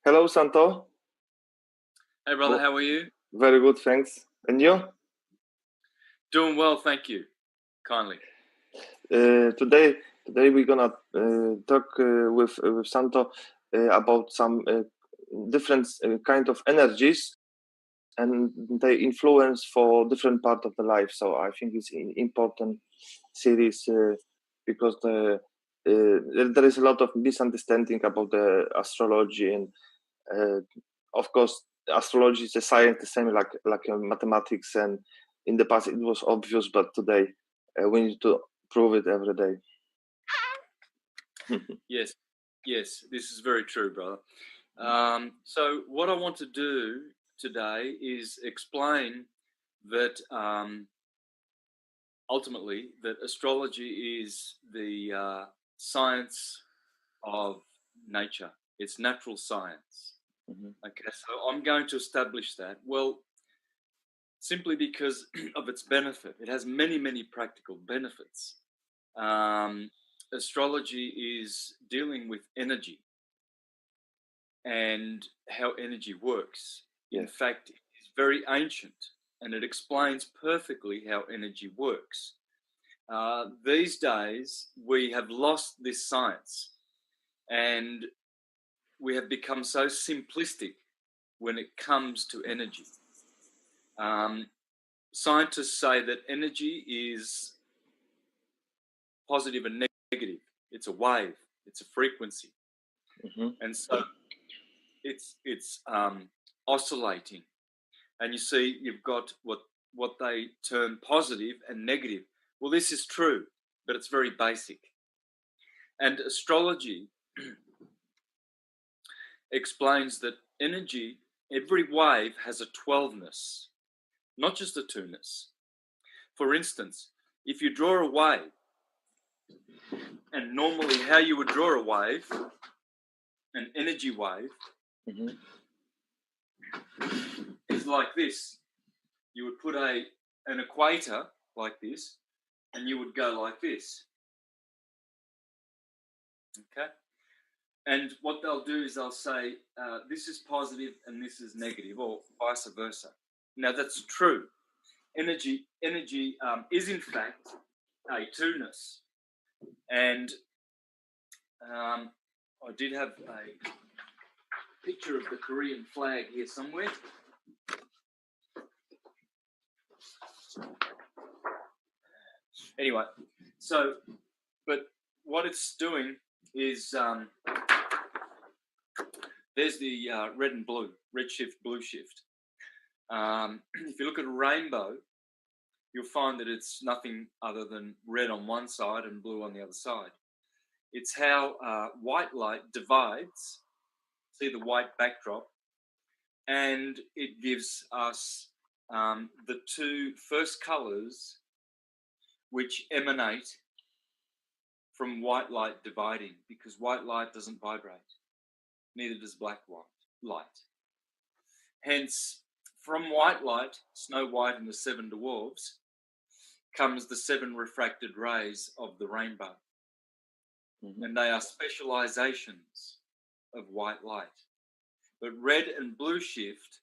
Hello, Santo. Hey, brother, how are you? Very good, thanks. And you? Doing well, thank you. Kindly. Today we're gonna talk with Santo about some different kind of energies and their influence for different part of the life. So I think it's an important series because there is a lot of misunderstanding about the astrology, and of course astrology is a science the same like mathematics, and in the past it was obvious, but today we need to prove it every day. Yes, this is very true, brother. So what I want to do today is explain that ultimately that astrology is the science of nature. It's natural science. Okay, so I'm going to establish that. Well, simply because of its benefit. It has many, many practical benefits. Astrology is dealing with energy and how energy works. In fact, it's very ancient, and it explains perfectly how energy works. These days, we have lost this science, and we have become so simplistic when it comes to energy. Scientists say that energy is positive and negative. It's a wave. It's a frequency, and so it's oscillating. And you see, you've got what they term positive and negative. Well, this is true, but it's very basic. And astrology explains that energy, every wave has a 12ness, not just a 2ness. For instance, if you draw a wave, and normally how you would draw a wave, an energy wave, is like this. You would put an equator like this, and you would go like this. Okay? And what they'll do is they'll say, this is positive and this is negative, or vice versa. Now, that's true. Energy is, in fact, a 2ness. And I did have a picture of the Korean flag here somewhere. Anyway, so, but what it's doing is, there's the red and blue, red shift, blue shift. If you look at a rainbow, you'll find that it's nothing other than red on one side and blue on the other side. It's how white light divides, see the white backdrop, and it gives us the two first colors which emanate from white light dividing, because white light doesn't vibrate, neither does black light. Hence, from white light, Snow White and the 7 dwarfs, comes the 7 refracted rays of the rainbow. And they are specializations of white light. But red and blue shift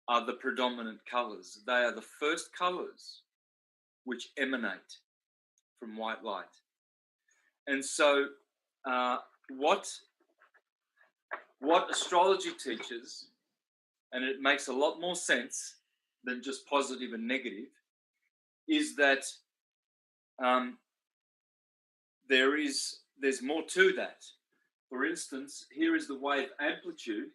are the predominant colors. They are the first colors which emanate from white light. And so what astrology teaches, and it makes a lot more sense than just positive and negative, is that there's more to that. For instance, here is the wave amplitude.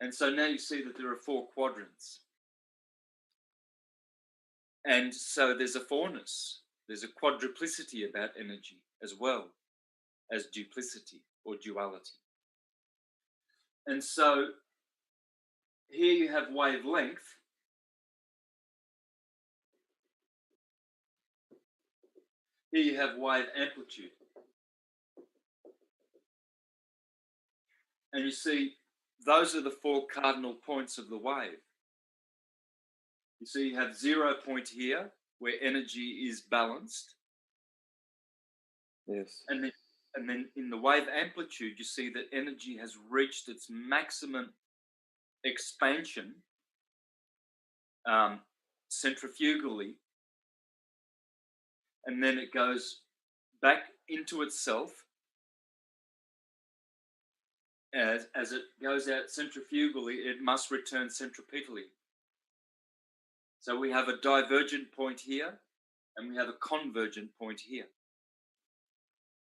And so now you see that there are 4 quadrants. And so there's a 4ness. There's a quadruplicity about energy as well as duplicity or duality. And so here you have wavelength. Here you have wave amplitude. And you see, those are the 4 cardinal points of the wave. You see, you have 0 point here, where energy is balanced. Yes. And then And then in the wave amplitude, you see that energy has reached its maximum expansion centrifugally, and then it goes back into itself as it goes out centrifugally. It must return centripetally. So we have a divergent point here, and we have a convergent point here.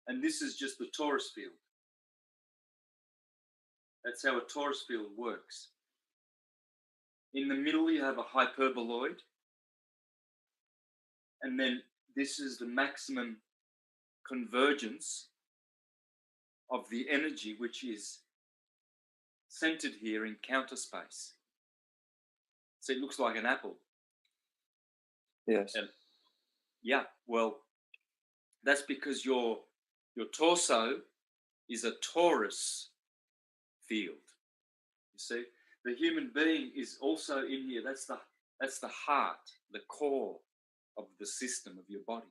And this is just the torus field. That's how a torus field works. In the middle, you have a hyperboloid. And then this is the maximum convergence of the energy, which is centered here in counter space. So it looks like an apple. Yes. And yeah, well, that's because your torso is a torus field. You see, the human being is also in here. That's the heart, the core of the system of your body.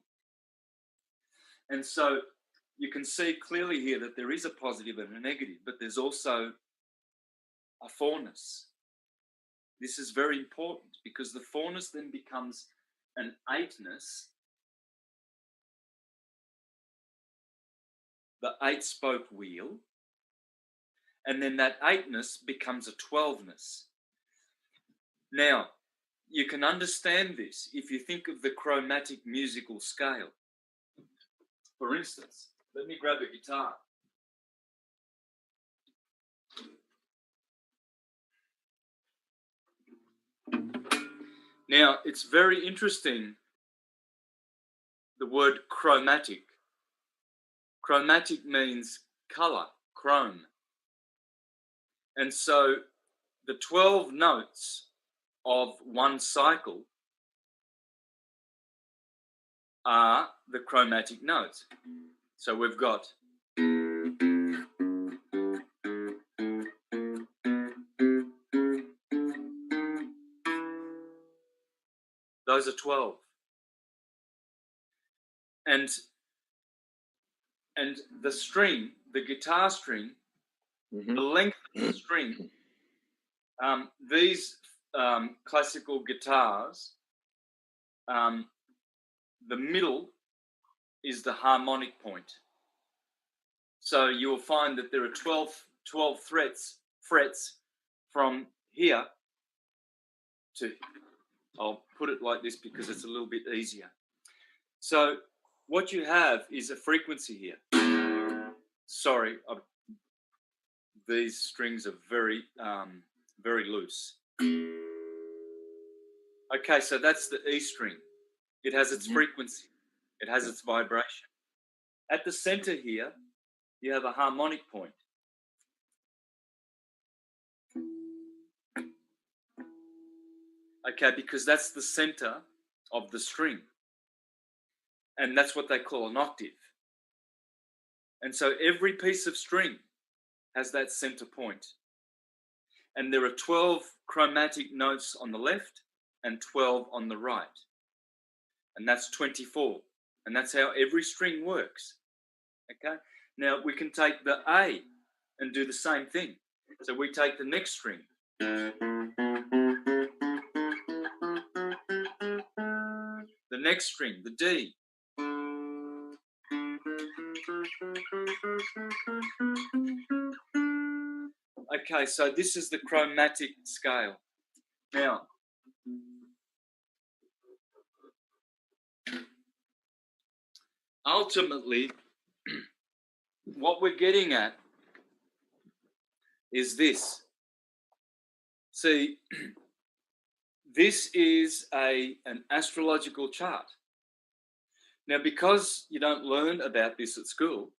And so you can see clearly here that there is a positive and a negative, but there's also a fourness. This is very important because the fourness then becomes an eightness, the 8-spoke wheel, and then that eightness becomes a 12ness. Now, you can understand this if you think of the chromatic musical scale. For instance, let me grab a guitar. Now, it's very interesting, the word chromatic. Chromatic means color, chrome. And so the 12 notes of one cycle are the chromatic notes. So we've got those are 12. And the string, the guitar string, the length of the string, these classical guitars, the middle is the harmonic point. So you'll find that there are 12 frets from here to, I'll put it like this because it's a little bit easier. So what you have is a frequency here. Sorry, these strings are very, very loose. Okay, so that's the E string. It has its frequency. It has its vibration. At the center here, you have a harmonic point. Okay, because that's the center of the string. And that's what they call an octave. And so every piece of string has that center point. And there are 12 chromatic notes on the left and 12 on the right. And that's 24. And that's how every string works. Okay? Now we can take the A and do the same thing. So we take the next string. The next string, the D. Okay, so this is the chromatic scale. Now, ultimately, what we're getting at is this. See, this is an astrological chart. Now, because you don't learn about this at school,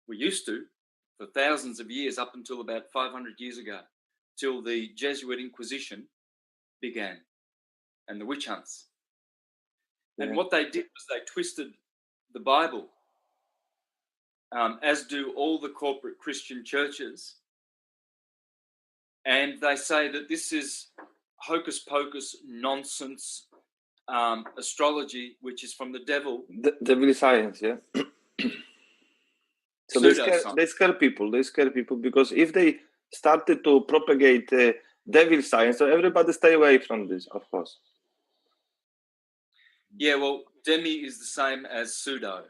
we used to, for thousands of years, up until about 500 years ago, till the Jesuit Inquisition began and the witch hunts. Yeah. And what they did was they twisted the Bible, as do all the corporate Christian churches. And they say that this is hocus pocus nonsense astrology, which is from the devil. Devil science, yeah. So pseudoscience. they scare people. They scare people because if they started to propagate devil science, so everybody stay away from this, of course. Yeah, well, demi is the same as pseudo.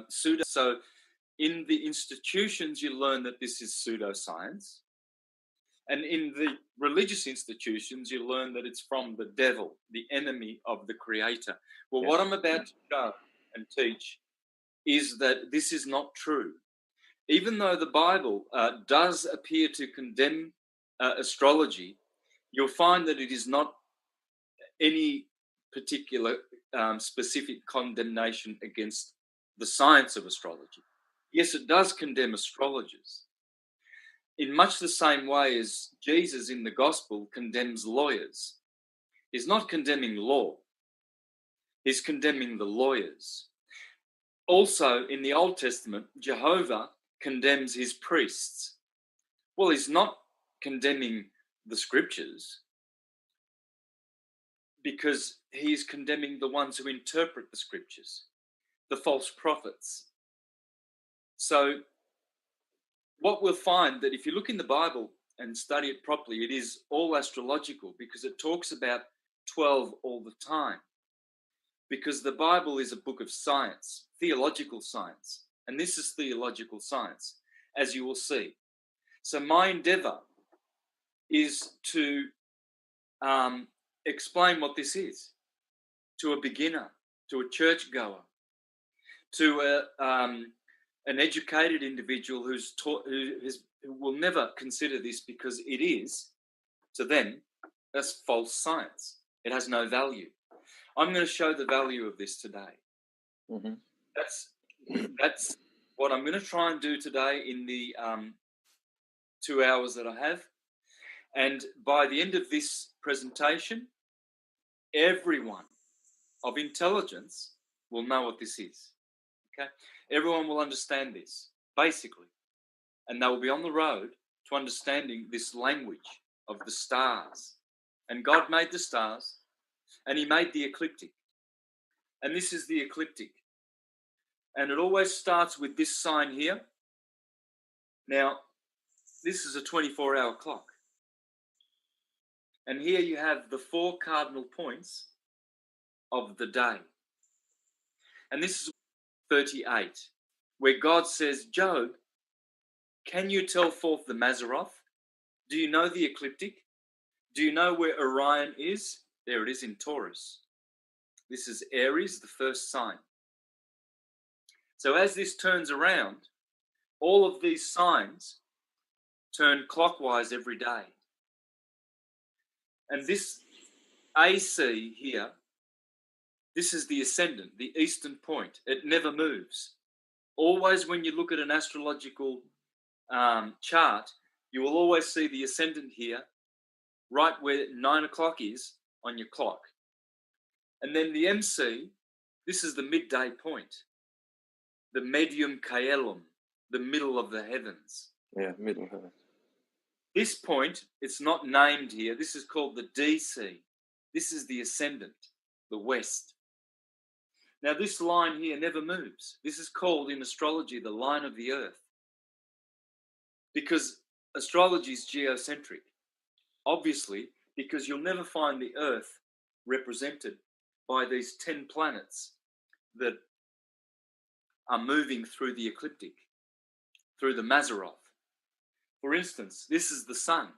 Pseudo. So in the institutions, you learn that this is pseudoscience. And in the religious institutions, you learn that it's from the devil, the enemy of the creator. Well, what I'm about to show and teach is that this is not true. Even though the Bible does appear to condemn astrology, you'll find that it is not any particular specific condemnation against the science of astrology. Yes, it does condemn astrologers in much the same way as Jesus in the gospel condemns lawyers. He's not condemning law. He's condemning the lawyers. Also, in the Old Testament, Jehovah condemns his priests. Well, he's not condemning the scriptures because he's condemning the ones who interpret the scriptures, the false prophets. So what we'll find that if you look in the Bible and study it properly, it is all astrological because it talks about 12 all the time. Because the Bible is a book of science, theological science, and this is theological science, as you will see. So my endeavor is to explain what this is to a beginner, to a churchgoer, to an educated individual who will never consider this because it is, to them, that's false science. It has no value. I'm going to show the value of this today. Mm-hmm. That's what I'm going to try and do today in the 2 hours that I have. And by the end of this presentation, everyone of intelligence will know what this is. Okay? Everyone will understand this, basically. And they will be on the road to understanding this language of the stars. And God made the stars, and he made the ecliptic. And this is the ecliptic. And it always starts with this sign here. Now, this is a 24-hour clock. And here you have the 4 cardinal points of the day. And this is 38, where God says, Job, can you tell forth the Mazzaroth? Do you know the ecliptic? Do you know where Orion is? There it is in Taurus. This is Aries, the first sign. So as this turns around, all of these signs turn clockwise every day. And this AC here, this is the ascendant, the eastern point. It never moves. Always when you look at an astrological chart, you will always see the ascendant here, right where 9 o'clock is on your clock. And then the MC, this is the midday point, the medium caelum, the middle of the heavens. Yeah, middle heaven. This point, it's not named here. This is called the DC. This is the ascendant, the west. Now, this line here never moves. This is called in astrology the line of the earth, because astrology is geocentric. Obviously, because you'll never find the earth represented by these 10 planets that are moving through the ecliptic, through the Mazzaroth. For instance, this is the sun.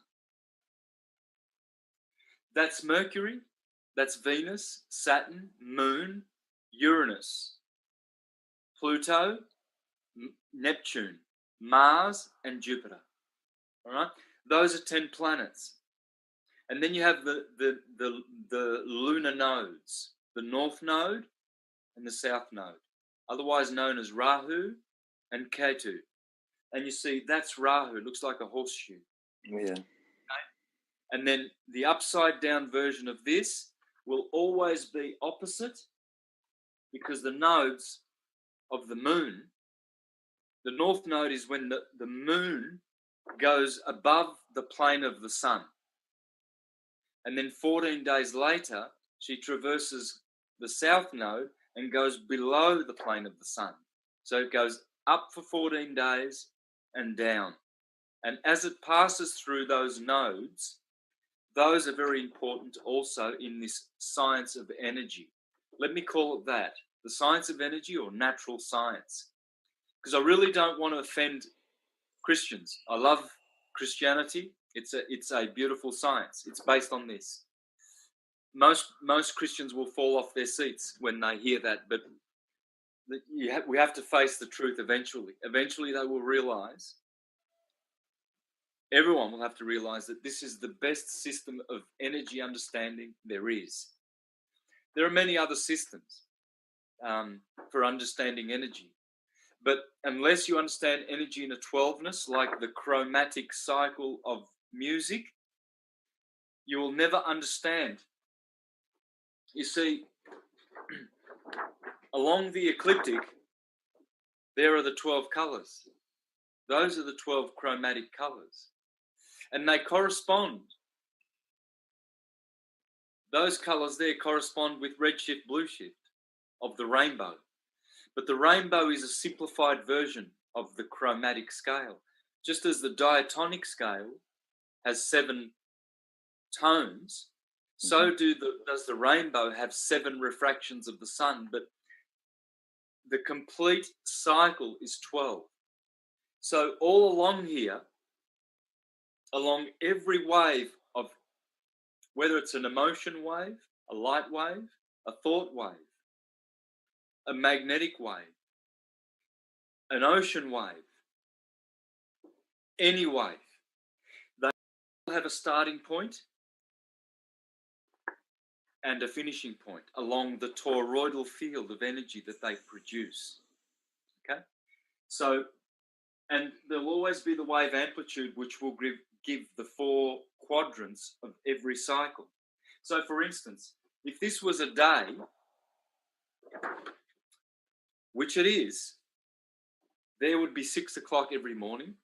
That's Mercury, that's Venus, Saturn, Moon, Uranus, Pluto, Neptune, Mars, and Jupiter. All right? Those are 10 planets. And then you have the lunar nodes, the north node and the south node, otherwise known as Rahu and Ketu. And you see, that's Rahu. It looks like a horseshoe. Yeah. Okay? And then the upside down version of this will always be opposite, because the nodes of the moon, the north node is when the moon goes above the plane of the sun. And then 14 days later, she traverses the south node and goes below the plane of the sun. So it goes up for 14 days and down. And as it passes through those nodes, those are very important also in this science of energy. Let me call it that, the science of energy or natural science, because I really don't want to offend Christians. I love Christianity. It's a beautiful science. It's based on this. Most Christians will fall off their seats when they hear that, but we have to face the truth eventually. Eventually they will realize, everyone will have to realize that this is the best system of energy understanding there is. There are many other systems for understanding energy, but unless you understand energy in a 12ness, like the chromatic cycle of music, you will never understand. You see, along the ecliptic, there are the 12 colours. Those are the 12 chromatic colours. And they correspond. Those colours there correspond with redshift, blueshift of the rainbow. But the rainbow is a simplified version of the chromatic scale. Just as the diatonic scale has 7 tones, so does the rainbow have 7 refractions of the sun, but the complete cycle is 12. So all along here, along every wave of, whether it's an emotion wave, a light wave, a thought wave, a magnetic wave, an ocean wave, any wave, they all have a starting point and a finishing point along the toroidal field of energy that they produce. Okay? So, and there'll always be the wave amplitude, which will give the 4 quadrants of every cycle. So, for instance, if this was a day, which it is, there would be 6 o'clock every morning.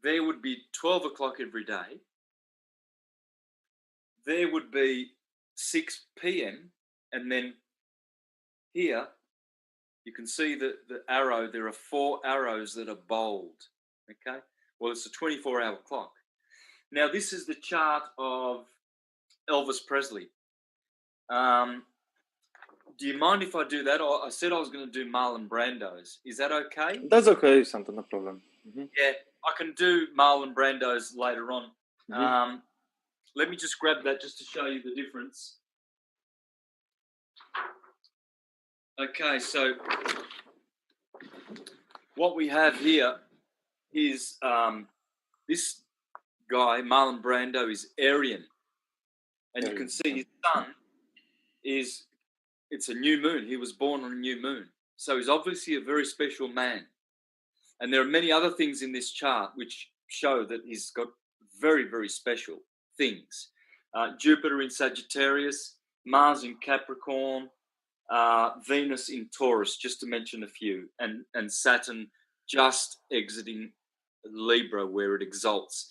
There would be 12 o'clock every day. There would be 6 p.m. And then here, you can see the arrow. There are 4 arrows that are bold. Okay? Well, it's a 24-hour clock. Now, this is the chart of Elvis Presley. Do you mind if I do that? I said I was going to do Marlon Brando's. Is that okay? That's okay, Santo, no problem. Yeah, I can do Marlon Brando's later on. Let me just grab that just to show you the difference. Okay, so what we have here is this guy, Marlon Brando, is Aryan. And you can see his sun it's a new moon. He was born on a new moon. So he's obviously a very special man. And there are many other things in this chart which show that he's got very, very special things. Jupiter in Sagittarius, Mars in Capricorn, Venus in Taurus, just to mention a few, and Saturn just exiting Libra where it exalts.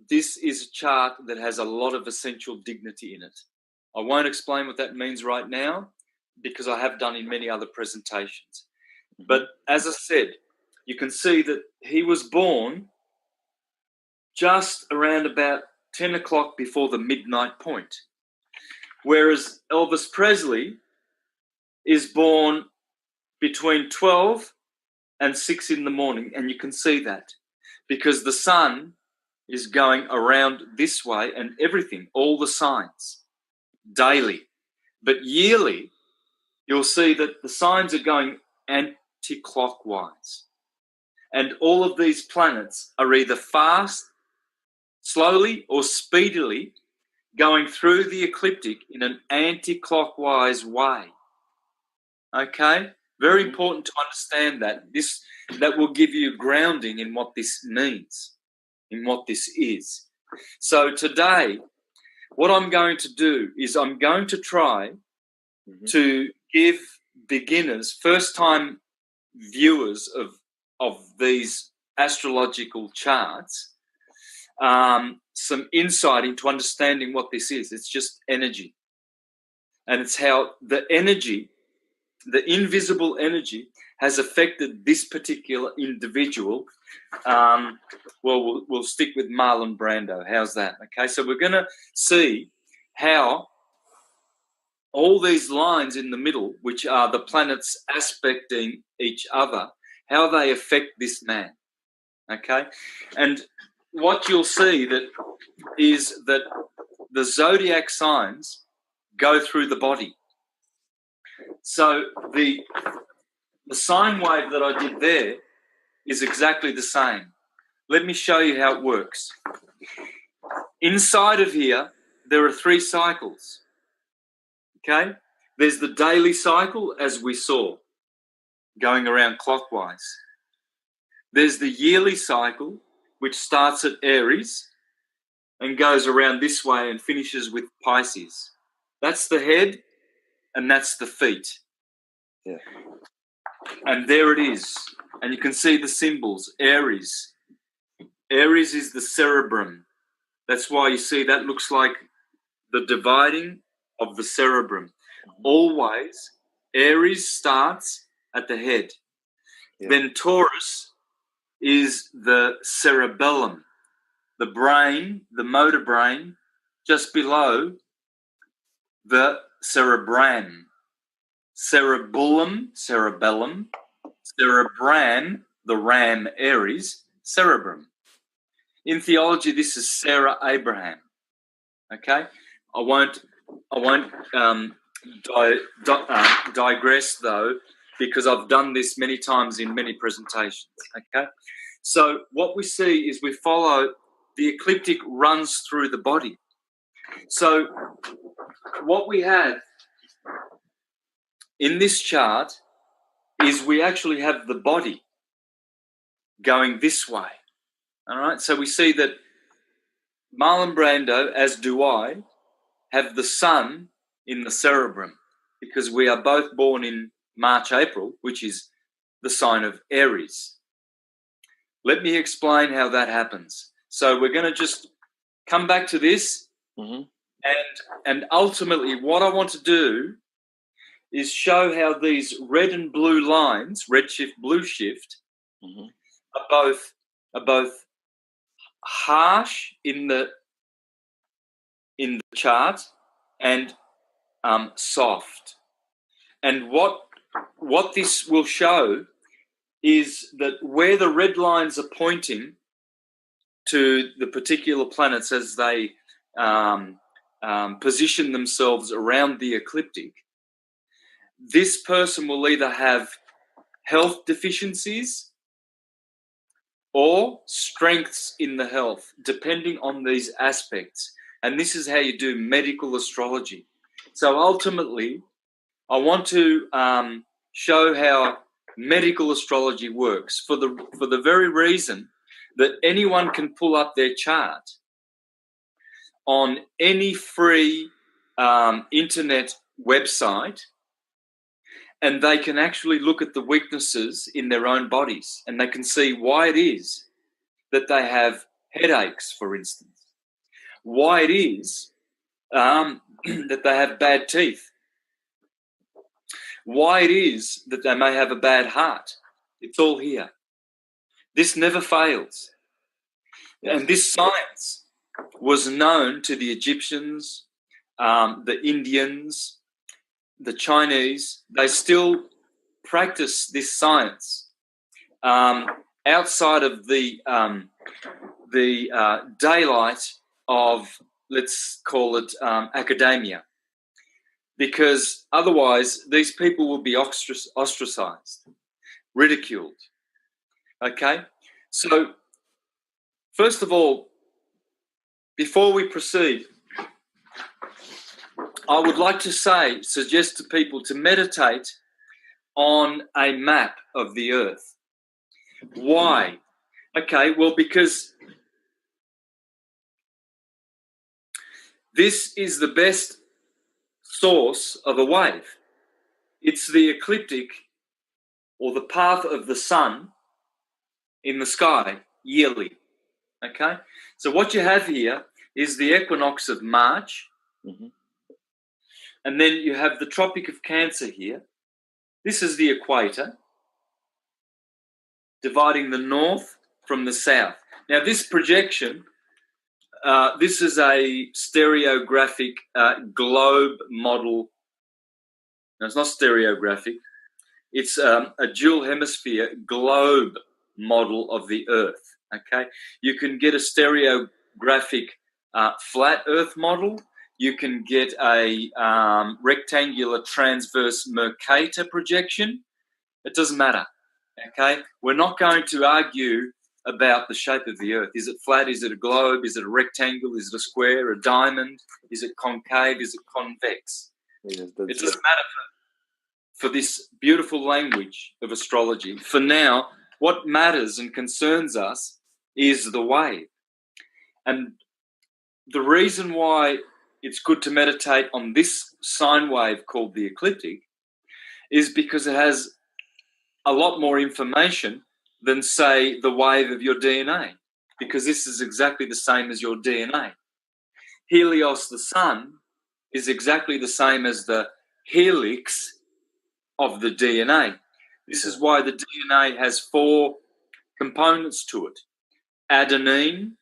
This is a chart that has a lot of essential dignity in it. I won't explain what that means right now because I have done in many other presentations. But as I said, you can see that he was born just around about 10 o'clock before the midnight point, whereas Elvis Presley is born between 12 and 6 in the morning, and you can see that because the sun is going around this way and everything, all the signs, daily. But yearly, you'll see that the signs are going anti-clockwise. And all of these planets are either fast, slowly, or speedily going through the ecliptic in an anti-clockwise way. Okay? Very important to understand that. That will give you grounding in what this means, in what this is. So today, what I'm going to do is I'm going to try to give beginners, first-time viewers of these astrological charts, some insight into understanding what this is. It's just energy. And it's how the energy the invisible energy has affected this particular individual. We'll stick with Marlon Brando. How's that? Okay, so we're going to see how all these lines in the middle, which are the planets aspecting each other, how they affect this man. Okay, and what you'll see is that the zodiac signs go through the body. So the sine wave that I did there is exactly the same. Let me show you how it works. Inside of here, there are 3 cycles. Okay? There's the daily cycle, as we saw, going around clockwise. There's the yearly cycle, which starts at Aries and goes around this way and finishes with Pisces. That's the head and that's the feet. Yeah. And there it is. And you can see the symbols. Aries. Aries is the cerebrum. That's why you see that looks like the dividing of the cerebrum. Always, Aries starts at the head. Yeah. Then Taurus is the cerebellum, the brain, the motor brain, just below the cerebrum. Cerebellum, cerebrum, the ram, Aries, cerebrum. In theology, this is Sarah Abraham. Okay, I won't digress though, because I've done this many times in many presentations. Okay, so what we see is we follow the ecliptic runs through the body. So what we have in this chart is we actually have the body going this way. All right, so we see that Marlon Brando, as do I, have the sun in the cerebrum because we are both born in March, April, which is the sign of Aries. Let me explain how that happens. So we're going to just come back to this, and ultimately what I want to do is show how these red and blue lines, red shift, blue shift, are both harsh in the chart and soft. And what this will show is that where the red lines are pointing to the particular planets as they position themselves around the ecliptic, this person will either have health deficiencies or strengths in the health, depending on these aspects. And this is how you do medical astrology. So ultimately, I want to show how medical astrology works for the very reason that anyone can pull up their chart on any free internet website, and they can actually look at the weaknesses in their own bodies, and they can see why it is that they have headaches, for instance, why it is that they have bad teeth, why it is that they may have a bad heart. It's all here. This never fails. And this science was known to the Egyptians, the Indians, the Chinese. They still practice this science outside of the daylight of, let's call it, academia, because otherwise these people will be ostracized, ridiculed. Okay? So, first of all, before we proceed, I would like to suggest to people to meditate on a map of the Earth. Why? Okay, well, because this is the best source of a wave. It's the ecliptic, or the path of the sun in the sky yearly. Okay? So what you have here is the equinox of March, and then you have the Tropic of Cancer here, This is the equator, dividing the north from the south. Now, this projection, this is a stereographic globe model. No, it's not stereographic. It's a dual hemisphere globe model of the Earth. Okay, you can get a stereographic flat Earth model. You can get a rectangular transverse Mercator projection. It doesn't matter. Okay, we're not going to argue about the shape of the Earth. Is it flat? Is it a globe? Is it a rectangle? Is it a square? A diamond? Is it concave? Is it convex? Yes, It doesn't matter for this beautiful language of astrology. For now, what matters and concerns us is the wave. And the reason why it's good to meditate on this sine wave called the ecliptic is because it has a lot more information than, say, the wave of your DNA, because this is exactly the same as your DNA. Helios, the sun, is exactly the same as the helix of the DNA. This is why the DNA has 4 components to it: adenine,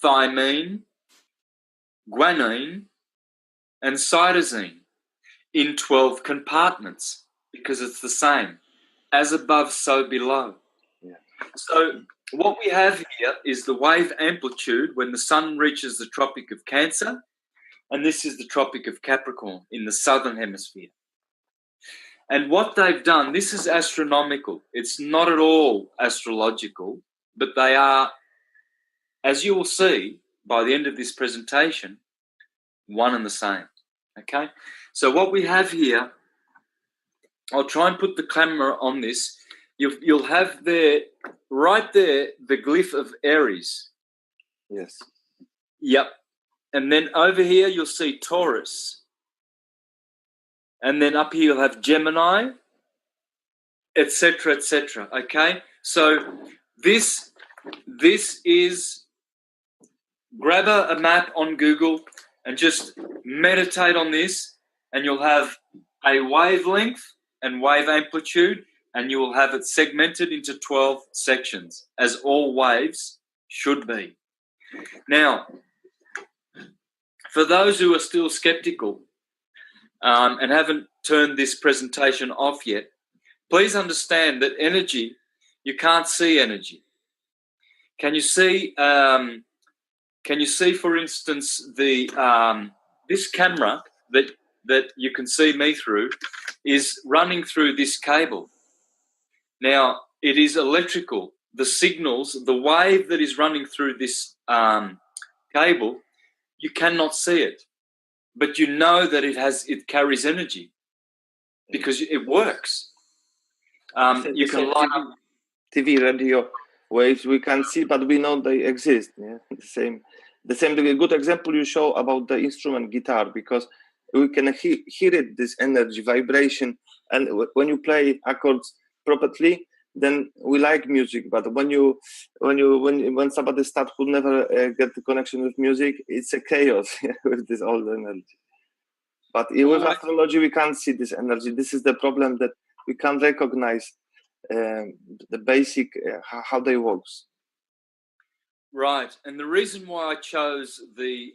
thymine, guanine, and cytosine, in 12 compartments, because it's the same. As above, so below. Yeah. So what we have here is the wave amplitude when the sun reaches the Tropic of Cancer, and this is the Tropic of Capricorn in the southern hemisphere. And what they've done, this is astronomical. It's not at all astrological, but they are, as you will see by the end of this presentation, one and the same. Okay? So what we have here, I'll try and put the camera on this. You'll have there, right there, the glyph of Aries. Yes. Yep. And then over here, you'll see Taurus. And then up here, you'll have Gemini, etc., etc. Okay? So this is, grab a map on Google and just meditate on this, and you'll have a wavelength and wave amplitude, and you will have it segmented into 12 sections, as all waves should be. Now, for those who are still skeptical and haven't turned this presentation off yet, please understand that energy, you can't see energy. Can you see, for instance, the this camera that you can see me through is running through this cable. Now, it is electrical. The signals, the wave that is running through this cable, you cannot see it, but you know that it carries energy because it works. You can light up TV, radio waves we can see, but we know they exist. Yeah, the same. A good example you show about the instrument guitar, because we can hear it, this energy, vibration, and when you play accords properly, then we like music. But when somebody starts who never get the connection with music, it's a chaos with this old energy. But with astrology, we can't see this energy. This is the problem, that we can't recognize the basic how they works. Right, and the reason why I chose the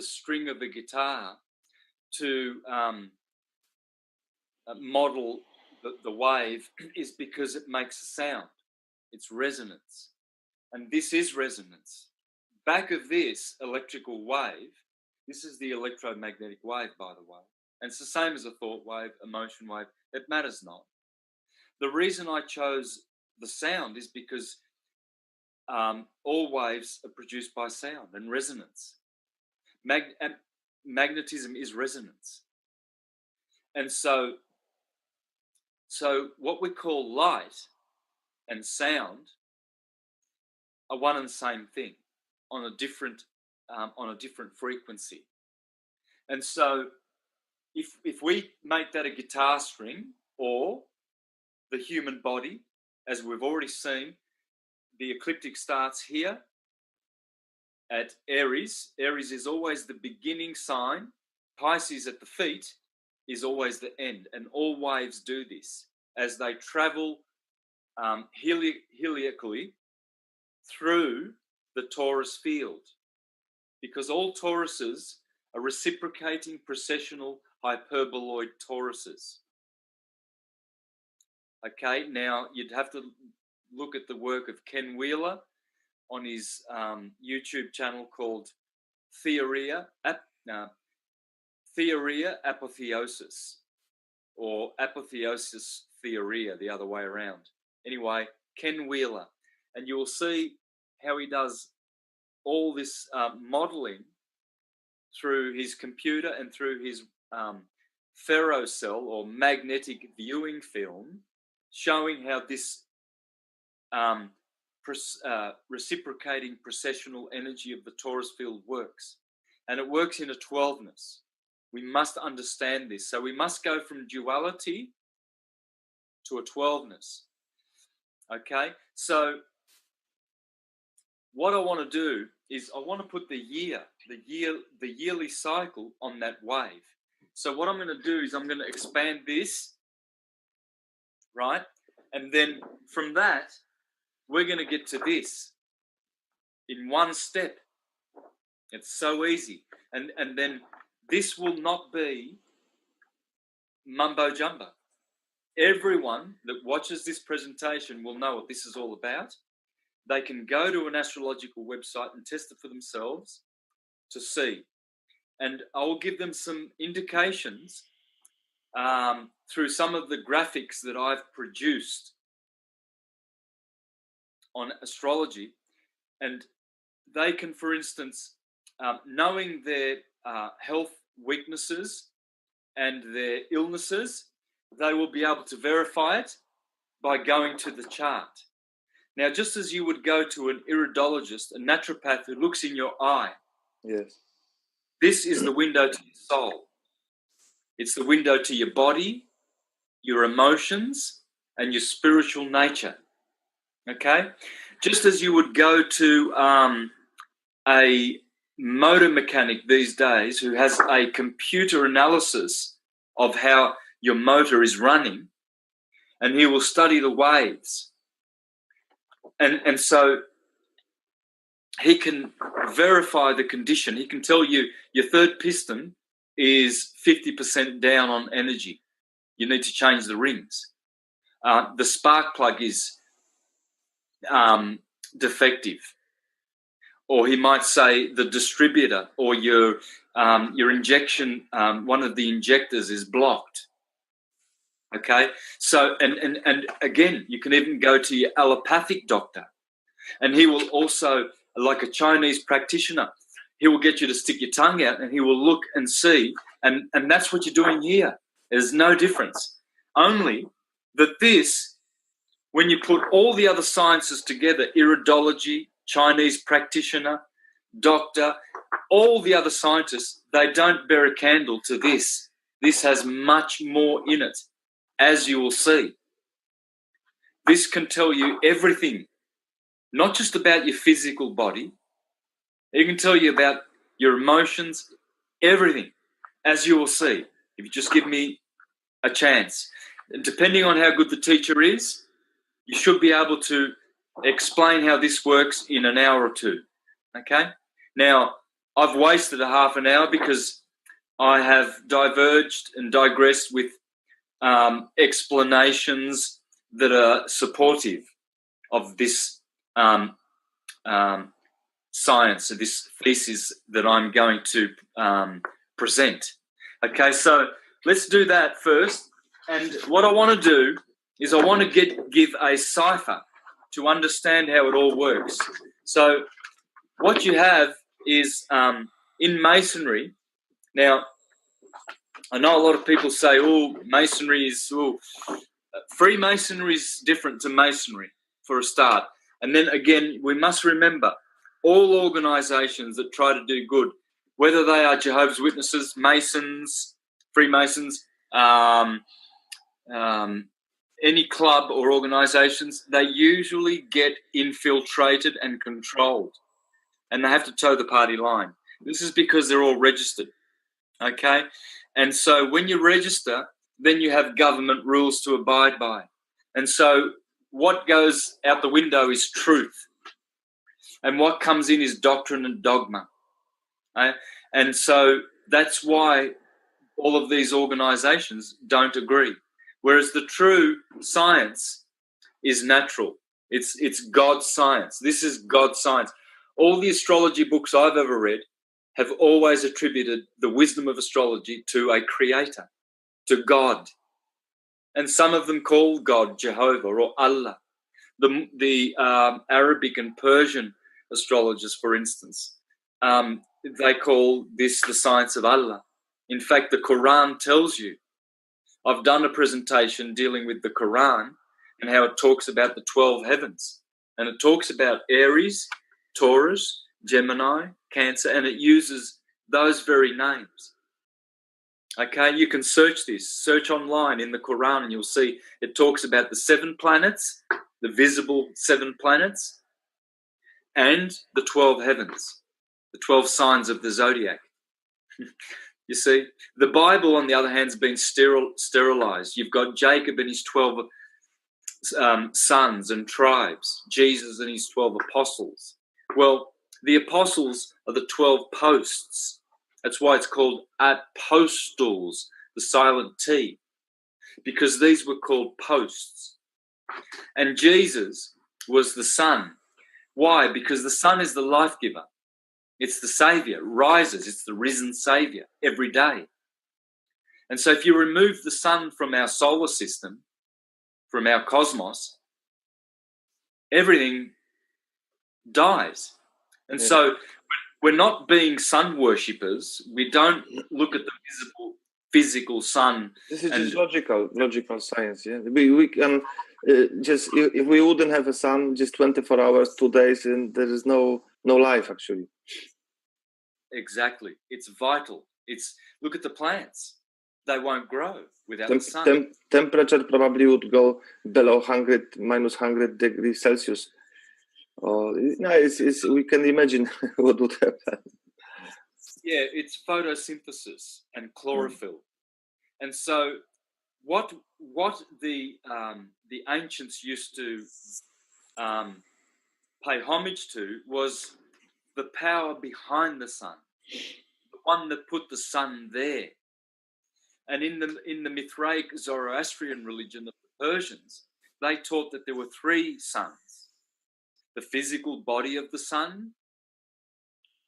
string of a guitar to model the wave is because it makes a sound. It's resonance, and this is resonance. Back of this electrical wave, this is the electromagnetic wave, by the way, and it's the same as a thought wave, emotion wave. It matters not. The reason I chose the sound is because all waves are produced by sound and resonance. Magnetism is resonance. And so what we call light and sound are one and the same thing on a different frequency. And so if we make that a guitar string, or the human body, as we've already seen, the ecliptic starts here at Aries. Aries is always the beginning sign. Pisces at the feet is always the end, and all waves do this. as they travel heliacally through the torus field, because all toruses are reciprocating precessional hyperboloid toruses. Okay, now you'd have to look at the work of Ken Wheeler on his YouTube channel called Theoria Apotheosis, or Apotheosis Theoria, the other way around. Anyway, Ken Wheeler, and you will see how he does all this modeling through his computer and through his ferrocell or magnetic viewing film, showing how this reciprocating precessional energy of the torus field works. And it works in a 12ness. We must understand this. So we must go from duality to a 12ness. Okay? So what I want to do is I want to put the yearly cycle on that wave. So what I'm going to do is I'm going to expand this, right? And then from that, we're going to get to this in one step. It's so easy. And then this will not be mumbo jumbo. Everyone that watches this presentation will know what this is all about. They can go to an astrological website and test it for themselves to see. And I'll give them some indications through some of the graphics that I've produced on astrology. And they can, for instance, knowing their health weaknesses and their illnesses, they will be able to verify it by going to the chart. Now, just as you would go to an iridologist, a naturopath who looks in your eye, Yes. this is the window to your soul. It's the window to your body, your emotions, and your spiritual nature. Okay? Just as you would go to a motor mechanic these days who has a computer analysis of how your motor is running, and he will study the waves. And so he can verify the condition. He can tell you your third piston is 50% down on energy. You need to change the rings. The spark plug is defective. Or he might say the distributor or your injection, one of the injectors is blocked. Okay, so and again, you can even go to your allopathic doctor, and he will also, like a Chinese practitioner, he will get you to stick your tongue out, and he will look and see, and that's what you're doing here. There's no difference, only that this, when you put all the other sciences together, iridology, Chinese practitioner, doctor, all the other scientists, they don't bear a candle to this. This has much more in it. As you will see, this can tell you everything, not just about your physical body. It can tell you about your emotions, everything, as you will see, if you just give me a chance. And depending on how good the teacher is, you should be able to explain how this works in an hour or two, okay? Now, I've wasted a half an hour because I have diverged and digressed with explanations that are supportive of this science, of this thesis that I'm going to present. Okay, so let's do that first. And what I want to do is I want to give a cipher to understand how it all works. So what you have is in Masonry. Now, I know a lot of people say, oh, Masonry is, Freemasonry is different to Masonry for a start. And then again, we must remember all organizations that try to do good, whether they are Jehovah's Witnesses, Masons, Freemasons, any club or organizations, they usually get infiltrated and controlled, and they have to toe the party line. This is because they're all registered, okay? And so when you register, then you have government rules to abide by. And so what goes out the window is truth. And what comes in is doctrine and dogma. And so that's why all of these organizations don't agree. Whereas the true science is natural. It's God's science. This is God's science. All the astrology books I've ever read have always attributed the wisdom of astrology to a creator, to God. And some of them call God Jehovah or Allah. The Arabic and Persian astrologers, for instance, they call this the science of Allah. In fact, the Quran tells you. I've done a presentation dealing with the Quran and how it talks about the 12 heavens. And it talks about Aries, Taurus, Gemini, Cancer, and it uses those very names. Okay, you can search this. Search online in the Quran and you'll see it talks about the 7 planets, the visible 7 planets, and the 12 heavens, the 12 signs of the zodiac. You see, the Bible, on the other hand, has been sterilized. You've got Jacob and his 12 sons and tribes, Jesus and his 12 apostles. Well, the apostles are the 12 posts. That's why it's called apostles, the silent T, because these were called posts. And Jesus was the Son. Why? Because the Son is the life giver. It's the Saviour, rises. It's the risen Saviour every day. And so if you remove the sun from our solar system, from our cosmos, everything dies. And so we're not being sun worshippers. We don't look at the visible, physical sun. This is just logical science. Yeah, we can just, if we wouldn't have a sun, just 24 hours, 2 days, and there is no life actually. Exactly. It's vital. Look at the plants. They won't grow without the sun. Temperature probably would go below minus 100 degrees Celsius. We can imagine what would happen. Yeah, it's photosynthesis and chlorophyll. And so what the ancients used to pay homage to was the power behind the sun, the one that put the sun there. And in the Mithraic Zoroastrian religion of the Persians, they taught that there were 3 suns: the physical body of the sun,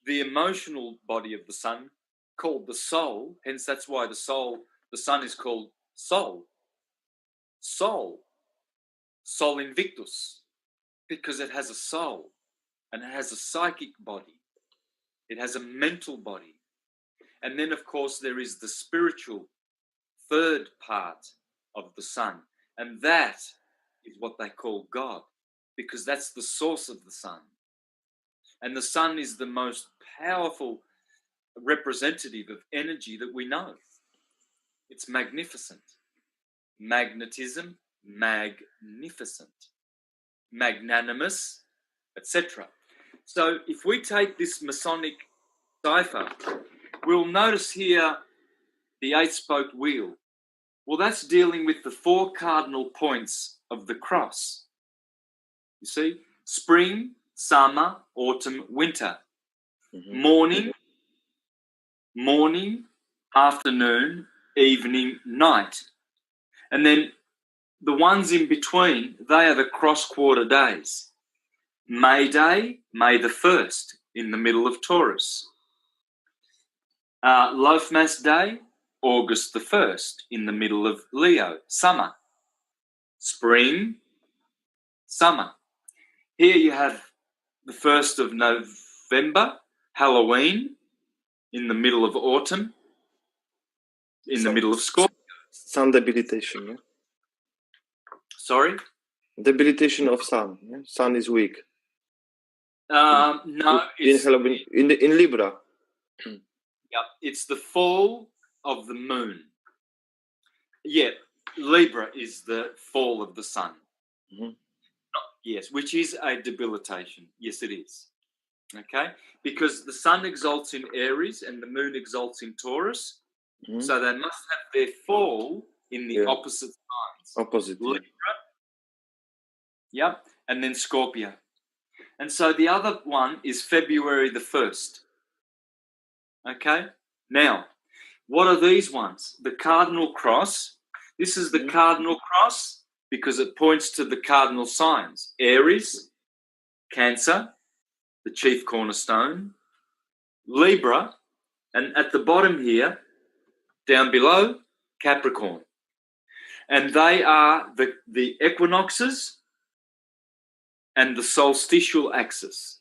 the emotional body of the sun, called the soul. Hence, that's why the sun is called soul. Soul invictus, because it has a soul. And it has a psychic body. It has a mental body. And then, of course, there is the spiritual third part of the sun. And that is what they call God, because that's the source of the sun. And the sun is the most powerful representative of energy that we know. It's magnificent. Magnetism, magnificent. Magnanimous, etc. So if we take this Masonic cipher, we'll notice here the 8-spoked wheel. Well, that's dealing with the 4 cardinal points of the cross. You see, spring, summer, autumn, winter. Morning, afternoon, evening, night. And then the ones in between, they are the cross-quarter days. May Day, May the 1st, in the middle of Taurus. Loaf Mass Day, August the 1st, in the middle of Leo, summer. Spring, summer. Here you have the 1st of November, Halloween, in the middle of autumn, in the middle of Scorpio. Sun debilitation, yeah? Sorry? Debilitation of sun. Yeah? Sun is weak. No, it's in Libra. Yep, it's the fall of the moon. Yeah, Libra is the fall of the sun. Yes, which is a debilitation. Yes, it is. Okay, because the sun exalts in Aries and the moon exalts in Taurus, so they must have their fall in the opposite signs. Opposite. Libra, yep, and then Scorpio. And so the other one is February the 1st. Okay? Now, what are these ones? The cardinal cross. This is the cardinal cross because it points to the cardinal signs. Aries, Cancer, the chief cornerstone, Libra, and at the bottom here, down below, Capricorn. And they are the equinoxes and the solstitial axis.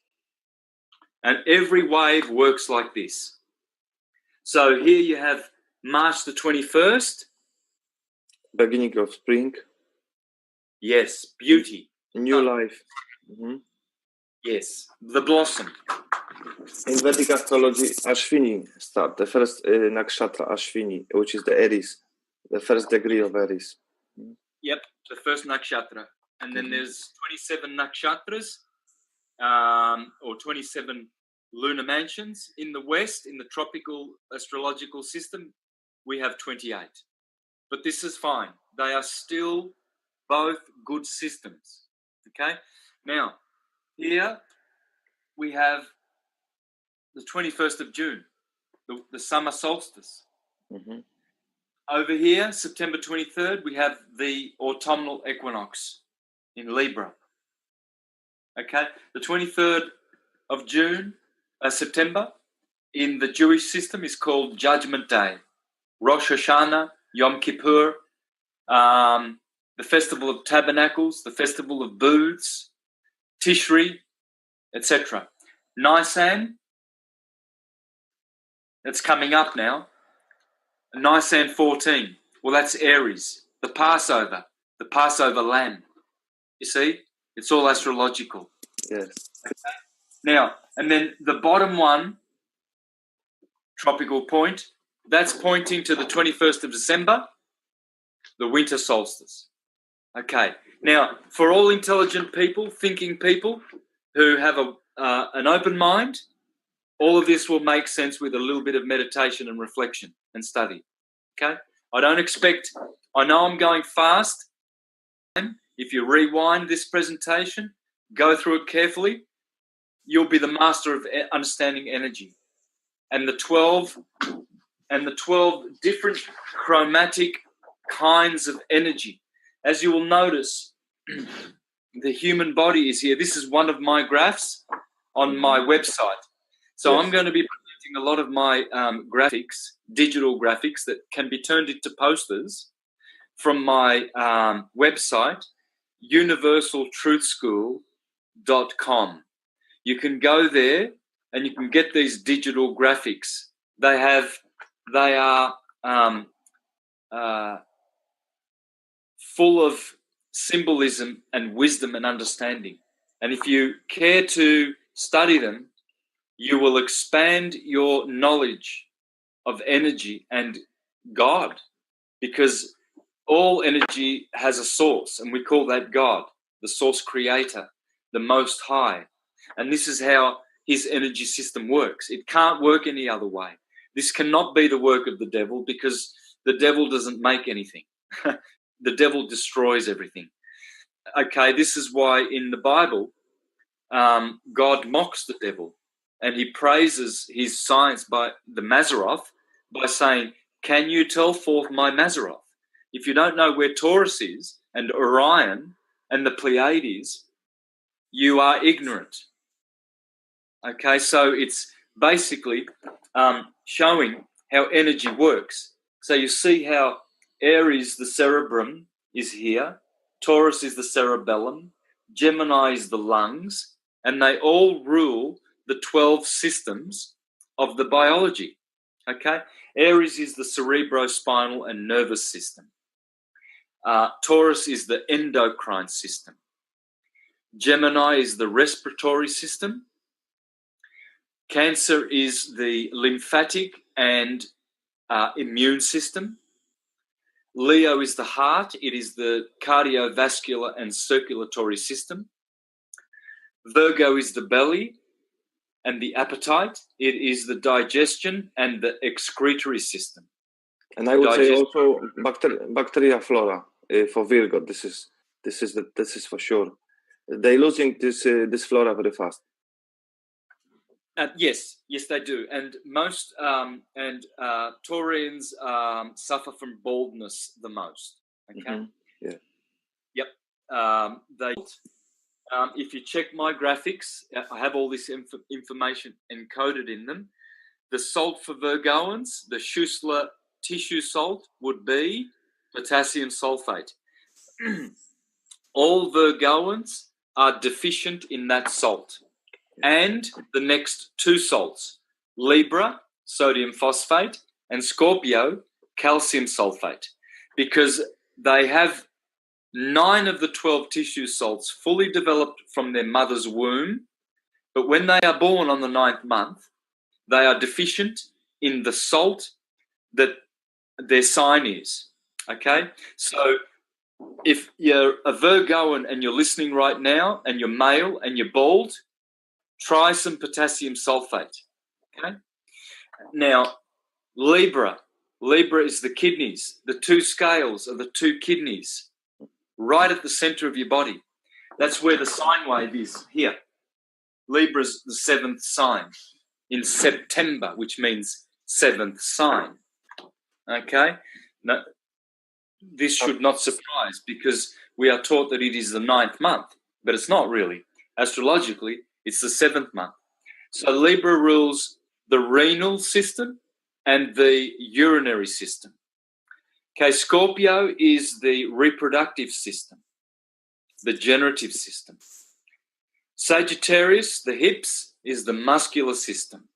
And every wave works like this. So here you have March the 21st. Beginning of spring. Yes, beauty. New life. Yes, the blossom. In Vedic astrology, Ashwini start, the first nakshatra Ashwini, which is the Aries, the first degree of Aries. Yep, the first nakshatra. And then there's 27 nakshatras, or 27 lunar mansions. In the West, in the tropical astrological system, we have 28. But this is fine. They are still both good systems. Okay? Now, here we have the 21st of June, the summer solstice. Over here, September 23rd, we have the autumnal equinox in Libra. Okay? The 23rd of September, in the Jewish system is called Judgment Day. Rosh Hashanah, Yom Kippur, the Festival of Tabernacles, the Festival of Booths, Tishri, etc. Nisan, that's coming up now. Nisan 14, well, that's Aries, the Passover lamb. You see, it's all astrological. Yes. Okay. Now, and then the bottom one, tropical point, that's pointing to the 21st of December, the winter solstice. Okay. Now, for all intelligent people, thinking people who have an open mind, all of this will make sense with a little bit of meditation and reflection and study. Okay? I know I'm going fast. If you rewind this presentation, go through it carefully, you'll be the master of understanding energy. And the 12 different chromatic kinds of energy. As you will notice, the human body is here. This is one of my graphs on my website. So I'm going to be presenting a lot of my graphics, digital graphics that can be turned into posters from my website, universaltruthschool.com. You can go there and you can get these digital graphics. They are full of symbolism and wisdom and understanding. And if you care to study them, you will expand your knowledge of energy and God, because all energy has a source, and we call that God, the source creator, the Most High. And this is how his energy system works. It can't work any other way. This cannot be the work of the devil, because the devil doesn't make anything. The devil destroys everything. Okay, this is why in the Bible, God mocks the devil, and he praises his science by the Mazzaroth by saying, "Can you tell forth my Mazzaroth?" If you don't know where Taurus is and Orion and the Pleiades, you are ignorant. Okay, so it's basically showing how energy works. So you see how Aries, the cerebrum, is here. Taurus is the cerebellum. Gemini is the lungs. And they all rule the 12 systems of the biology. Okay? Aries is the cerebrospinal and nervous system. Taurus is the endocrine system. Gemini is the respiratory system. Cancer is the lymphatic and immune system. Leo is the heart. It is the cardiovascular and circulatory system. Virgo is the belly and the appetite. It is the digestion and the excretory system. And I would say also bacteria flora for Virgo. This is for sure. They're losing this flora very fast. Yes, they do, and most Taurians suffer from baldness the most. Okay. Yeah. Yep. They. If you check my graphics, I have all this information encoded in them. The salt for Virgoans, the Schussler tissue salt, would be potassium sulfate. All Virgoans are deficient in that salt. And the next two salts, Libra, sodium phosphate, and Scorpio, calcium sulfate, because they have 9 of the 12 tissue salts fully developed from their mother's womb, but when they are born on the 9th month, they are deficient in the salt that their sign is. Okay? So if you're a Virgoan and you're listening right now and you're male and you're bald, try some potassium sulfate. Okay? Now, Libra is the kidneys. The 2 scales are the 2 kidneys right at the center of your body. That's where the sine wave is, here. Libra's the 7th sign in September, which means 7th sign. Okay? Now, this should not surprise, because we are taught that it is the 9th month, but it's not really. Astrologically, it's the 7th month. So Libra rules the renal system and the urinary system. Okay, Scorpio is the reproductive system, the generative system. Sagittarius, the hips, is the muscular system.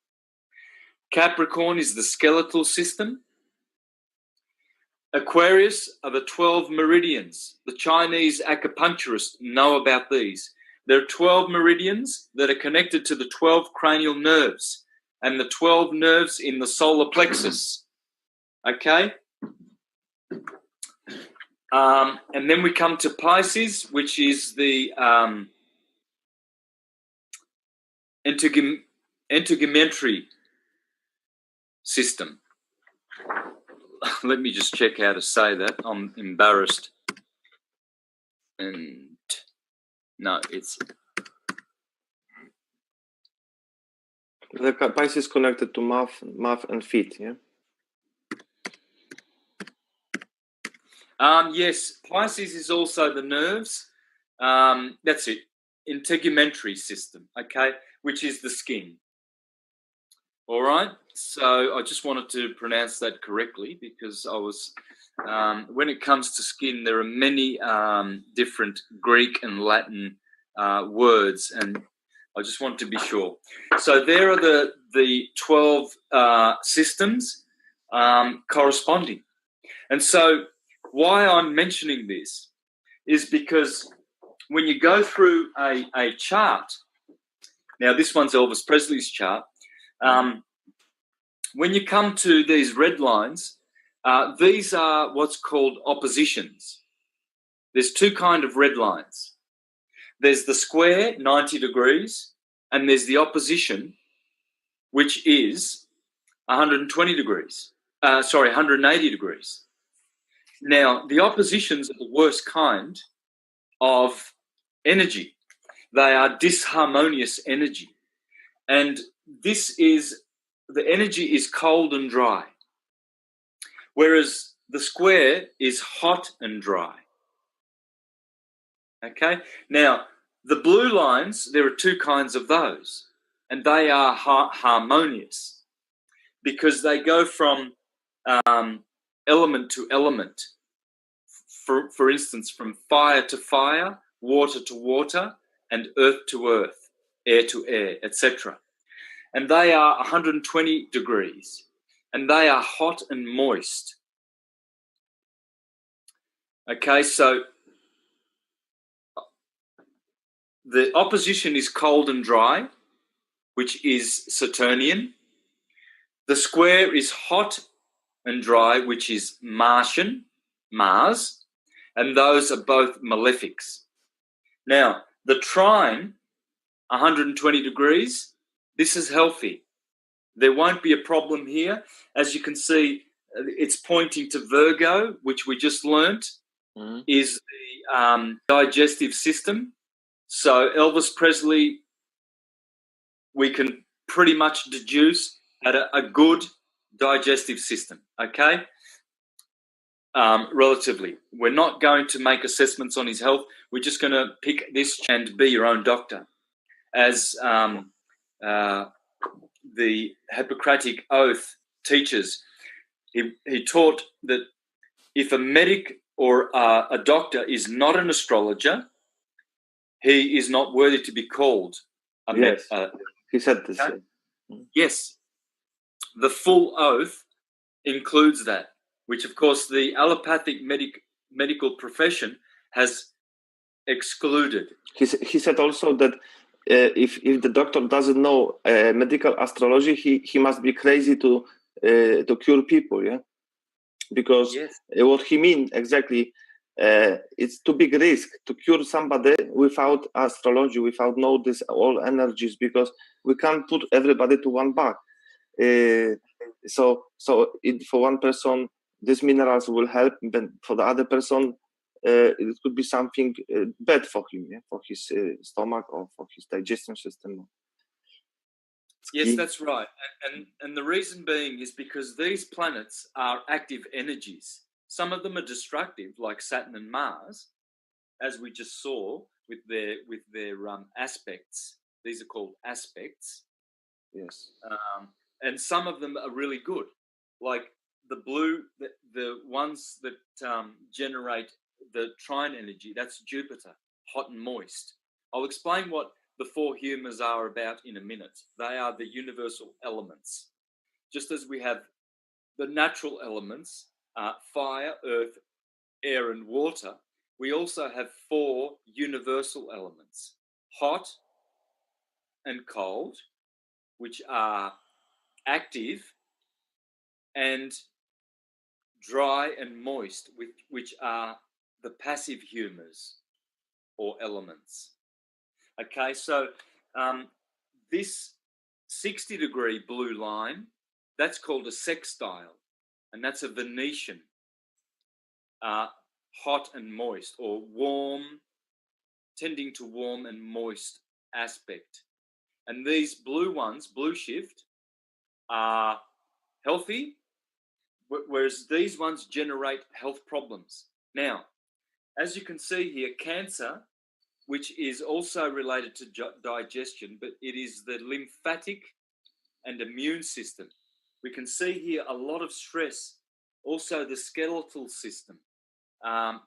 Capricorn is the skeletal system. Aquarius are the 12 meridians. The Chinese acupuncturists know about these. There are 12 meridians that are connected to the 12 cranial nerves and the 12 nerves in the solar plexus. Okay? And then we come to Pisces, which is the integumentary system. Let me just check how to say that. I'm embarrassed. And no, it's... The Pisces connected to mouth and feet, yeah? Yes, Pisces is also the nerves. That's it. Integumentary system, okay, which is the skin. All right. So I just wanted to pronounce that correctly, because I was, when it comes to skin, there are many different Greek and Latin words, and I just want to be sure. So there are the 12 systems corresponding. And so why I'm mentioning this is because when you go through a chart, now this one's Elvis Presley's chart, when you come to these red lines, these are what's called oppositions. There's 2 kinds of red lines. There's the square, 90 degrees, and there's the opposition, which is 120 degrees. 180 degrees. Now, the oppositions are the worst kind of energy. They are disharmonious energy. And the energy is cold and dry, whereas the square is hot and dry. Okay? Now, the blue lines, there are 2 kinds of those, and they are harmonious because they go from element to element. For instance, from fire to fire, water to water, and earth to earth, air to air, etc. And they are 120 degrees, and they are hot and moist. Okay, so the opposition is cold and dry, which is Saturnian. The square is hot and dry, which is Martian, Mars, and those are both malefics. Now, the trine, 120 degrees, this is healthy. There won't be a problem here. As you can see, it's pointing to Virgo, which we just learnt, is the digestive system. So Elvis Presley, we can pretty much deduce had a good digestive system, okay? Relatively. We're not going to make assessments on his health. We're just going to pick this and be your own doctor. As the Hippocratic Oath teaches, he taught that if a medic or a doctor is not an astrologer, he is not worthy to be called a Yes, he said this. Okay? Yes. The full oath includes that, which, of course, the allopathic medical profession has excluded. He said also that if the doctor doesn't know medical astrology, he must be crazy to cure people, yeah? Because what he means exactly, it's too big risk to cure somebody without astrology, without know this all energies, because we can't put everybody to one bag. So for one person, these minerals will help, but for the other person, it could be something bad for him, yeah? For his stomach or for his digestion system. Yes, that's right. And the reason being is because these planets are active energies. Some of them are destructive, like Saturn and Mars, as we just saw with their aspects. These are called aspects. Yes. And some of them are really good, like the blue, the ones that generate the trine energy. That's Jupiter, hot and moist. I'll explain what the four humours are about in a minute. They are the universal elements. Just as we have the natural elements, fire, earth, air, and water, we also have four universal elements: hot and cold, which are active, and dry and moist, which are the passive humours or elements. Okay, so this 60-degree blue line, that's called a sextile, and that's a Venetian, hot and moist, or warm, tending to warm and moist aspect. And these blue ones, blue shift, are healthy, whereas these ones generate health problems. Now, as you can see here, Cancer, which is also related to digestion, but it is the lymphatic and immune system. We can see here a lot of stress, also the skeletal system,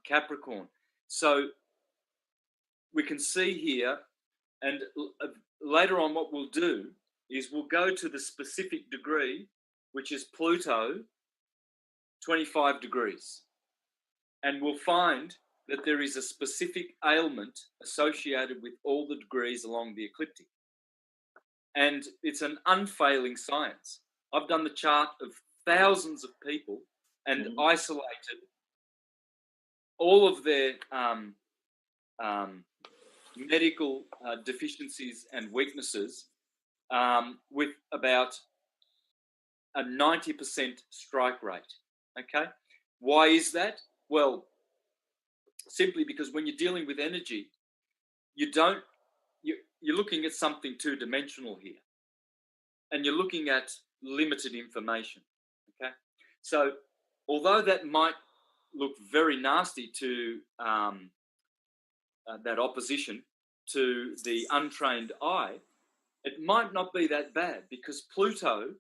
Capricorn. So we can see here, and later on what we'll do is we'll go to the specific degree, which is Pluto, 25 degrees. And we'll find that there is a specific ailment associated with all the degrees along the ecliptic. And it's an unfailing science. I've done the chart of thousands of people and isolated all of their medical deficiencies and weaknesses with about a 90% strike rate. Okay? Why is that? Well, simply because when you're dealing with energy, you're looking at something two-dimensional here, and you're looking at limited information. Okay, so although that might look very nasty to that opposition to the untrained eye, it might not be that bad, because Pluto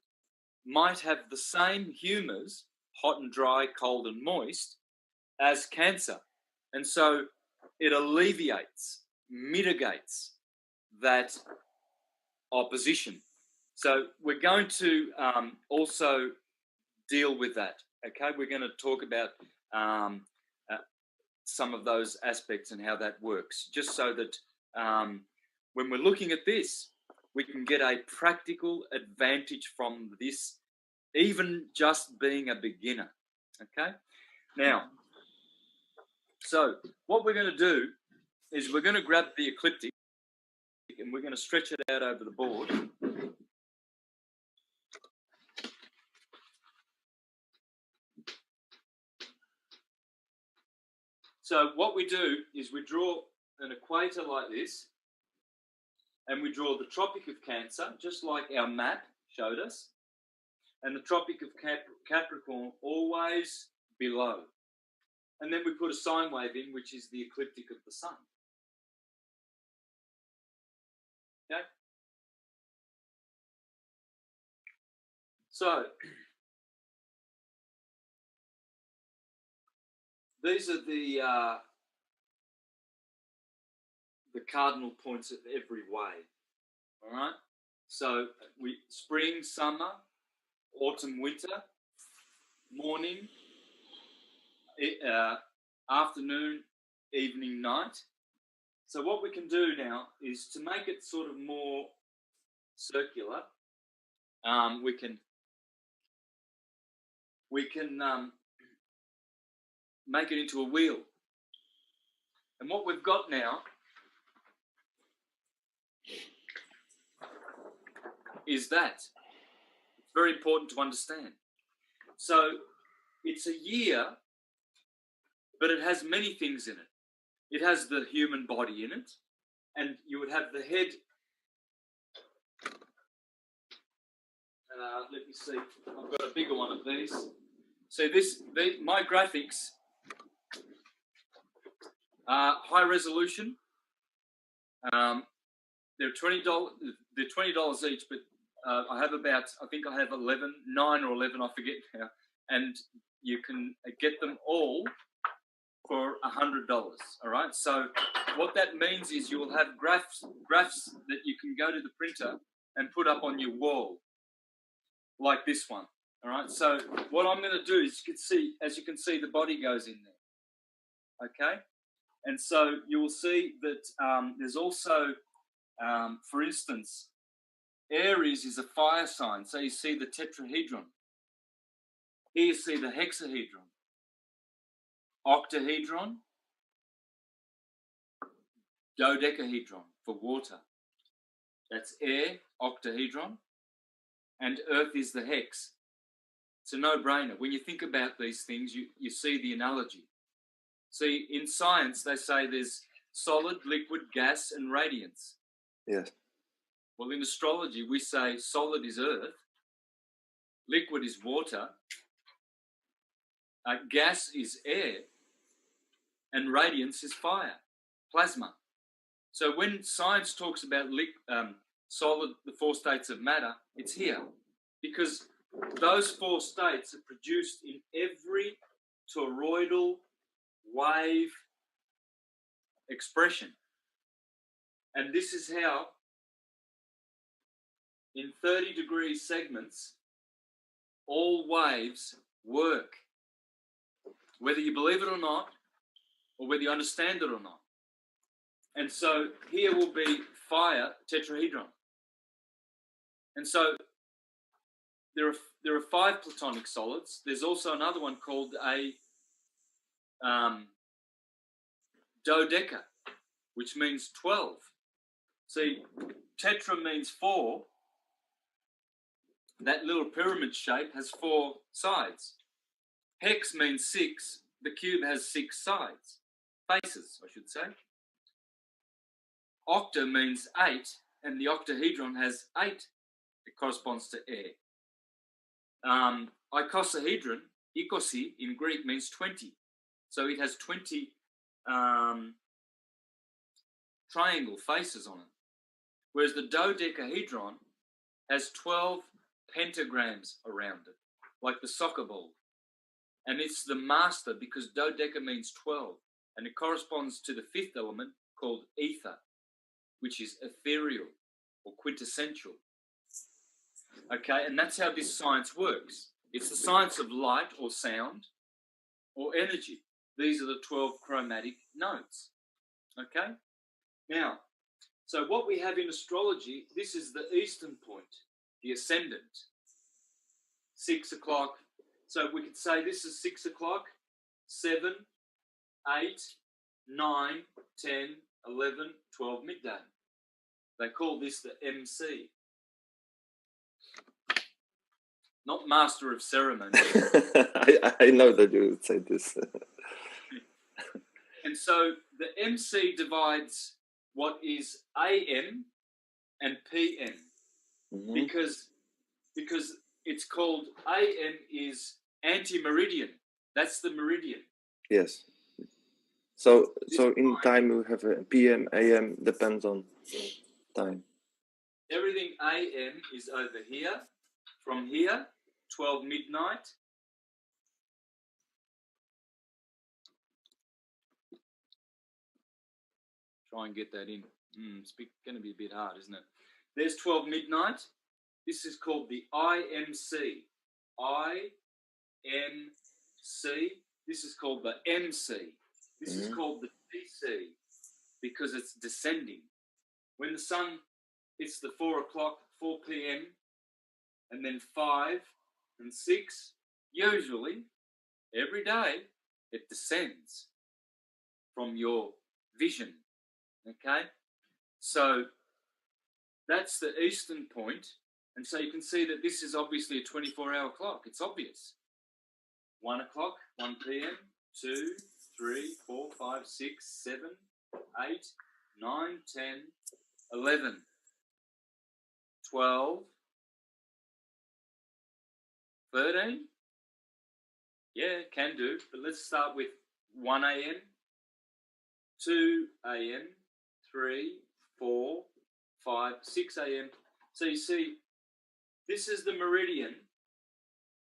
might have the same humours, hot and dry, cold and moist, as Cancer. And so it alleviates, mitigates that opposition. So we're going to also deal with that. Okay, we're going to talk about some of those aspects and how that works, just so that when we're looking at this, we can get a practical advantage from this, even just being a beginner. Okay, now, so what we're going to do is we're going to grab the ecliptic and we're going to stretch it out over the board. So what we do is we draw an equator like this, and we draw the Tropic of Cancer, just like our map showed us, and the Tropic of Capricorn always below. And then we put a sine wave in, which is the ecliptic of the sun. Okay? So, these are the cardinal points of every wave. All right? So, spring, summer, autumn, winter, morning, afternoon, evening, night. So what we can do now is to make it sort of more circular. We can make it into a wheel. And what we've got now is that. It's very important to understand. So it's a year, but it has many things in it. It has the human body in it, and you would have the head. Let me see. I've got a bigger one of these. So my graphics are high resolution. They're $20. They're $20 each, but I have 9 or 11. I forget now, and you can get them all for $100. All right. So what that means is you will have graphs that you can go to the printer and put up on your wall, like this one. All right. So what I'm going to do is, as you can see, the body goes in there. Okay. And so you will see that there's also, for instance, Aries is a fire sign. So you see the tetrahedron. Here you see the hexahedron, octahedron, dodecahedron for water. That's air, octahedron, and earth is the hex. It's a no-brainer. When you think about these things, you see the analogy. See, in science, they say there's solid, liquid, gas, and radiance. Yes. Well, in astrology, we say solid is earth, liquid is water, gas is air, and radiance is fire, plasma. So when science talks about solid, the 4 states of matter, it's here, because those 4 states are produced in every toroidal wave expression. And this is how, in 30-degree segments, all waves work, whether you believe it or not, or whether you understand it or not. And so here will be fire, tetrahedron. And so there are 5 platonic solids. There's also another one called a dodeca, which means 12. See, tetra means 4. That little pyramid shape has 4 sides. Hex means 6. The cube has 6 sides. Faces, I should say. Octa means 8, and the octahedron has 8. It corresponds to air. Icosahedron, ikosi in Greek, means 20. So it has 20 triangle faces on it. Whereas the dodecahedron has 12 pentagrams around it, like the soccer ball. And it's the master because dodeca means 12. And it corresponds to the 5th element called ether, which is ethereal or quintessential. Okay, and that's how this science works. It's the science of light or sound or energy. These are the 12 chromatic notes. Okay? Now, so what we have in astrology, this is the eastern point, the ascendant. 6 o'clock. So we could say this is 6 o'clock, 7, 8, 9, 10, 11, 12, midday. They call this the MC. Not master of ceremony. I know that you would say this. And so the MC divides what is AM and PM because it's called AM is anti-meridian. That's the meridian. Yes. So in time we have a PM, AM, depends on time. Everything AM is over here. From here, 12 midnight. Try and get that in. It's going to be a bit hard, isn't it? There's 12 midnight. This is called the IMC. IMC. This is called the MC. This is called the DC because it's descending. When the sun hits the 4 p.m. and then 5 and 6, usually every day it descends from your vision. Okay? So that's the eastern point. And so you can see that this is obviously a 24-hour clock. It's obvious. 1 o'clock, 1 p.m., 2, 3, 4, 5, 6, 7, 8, 9, 10, 11, 12, 13. Yeah, can do. But let's start with 1 a.m., 2 a.m., 3, 4, 5, 6 a.m. So you see, this is the meridian.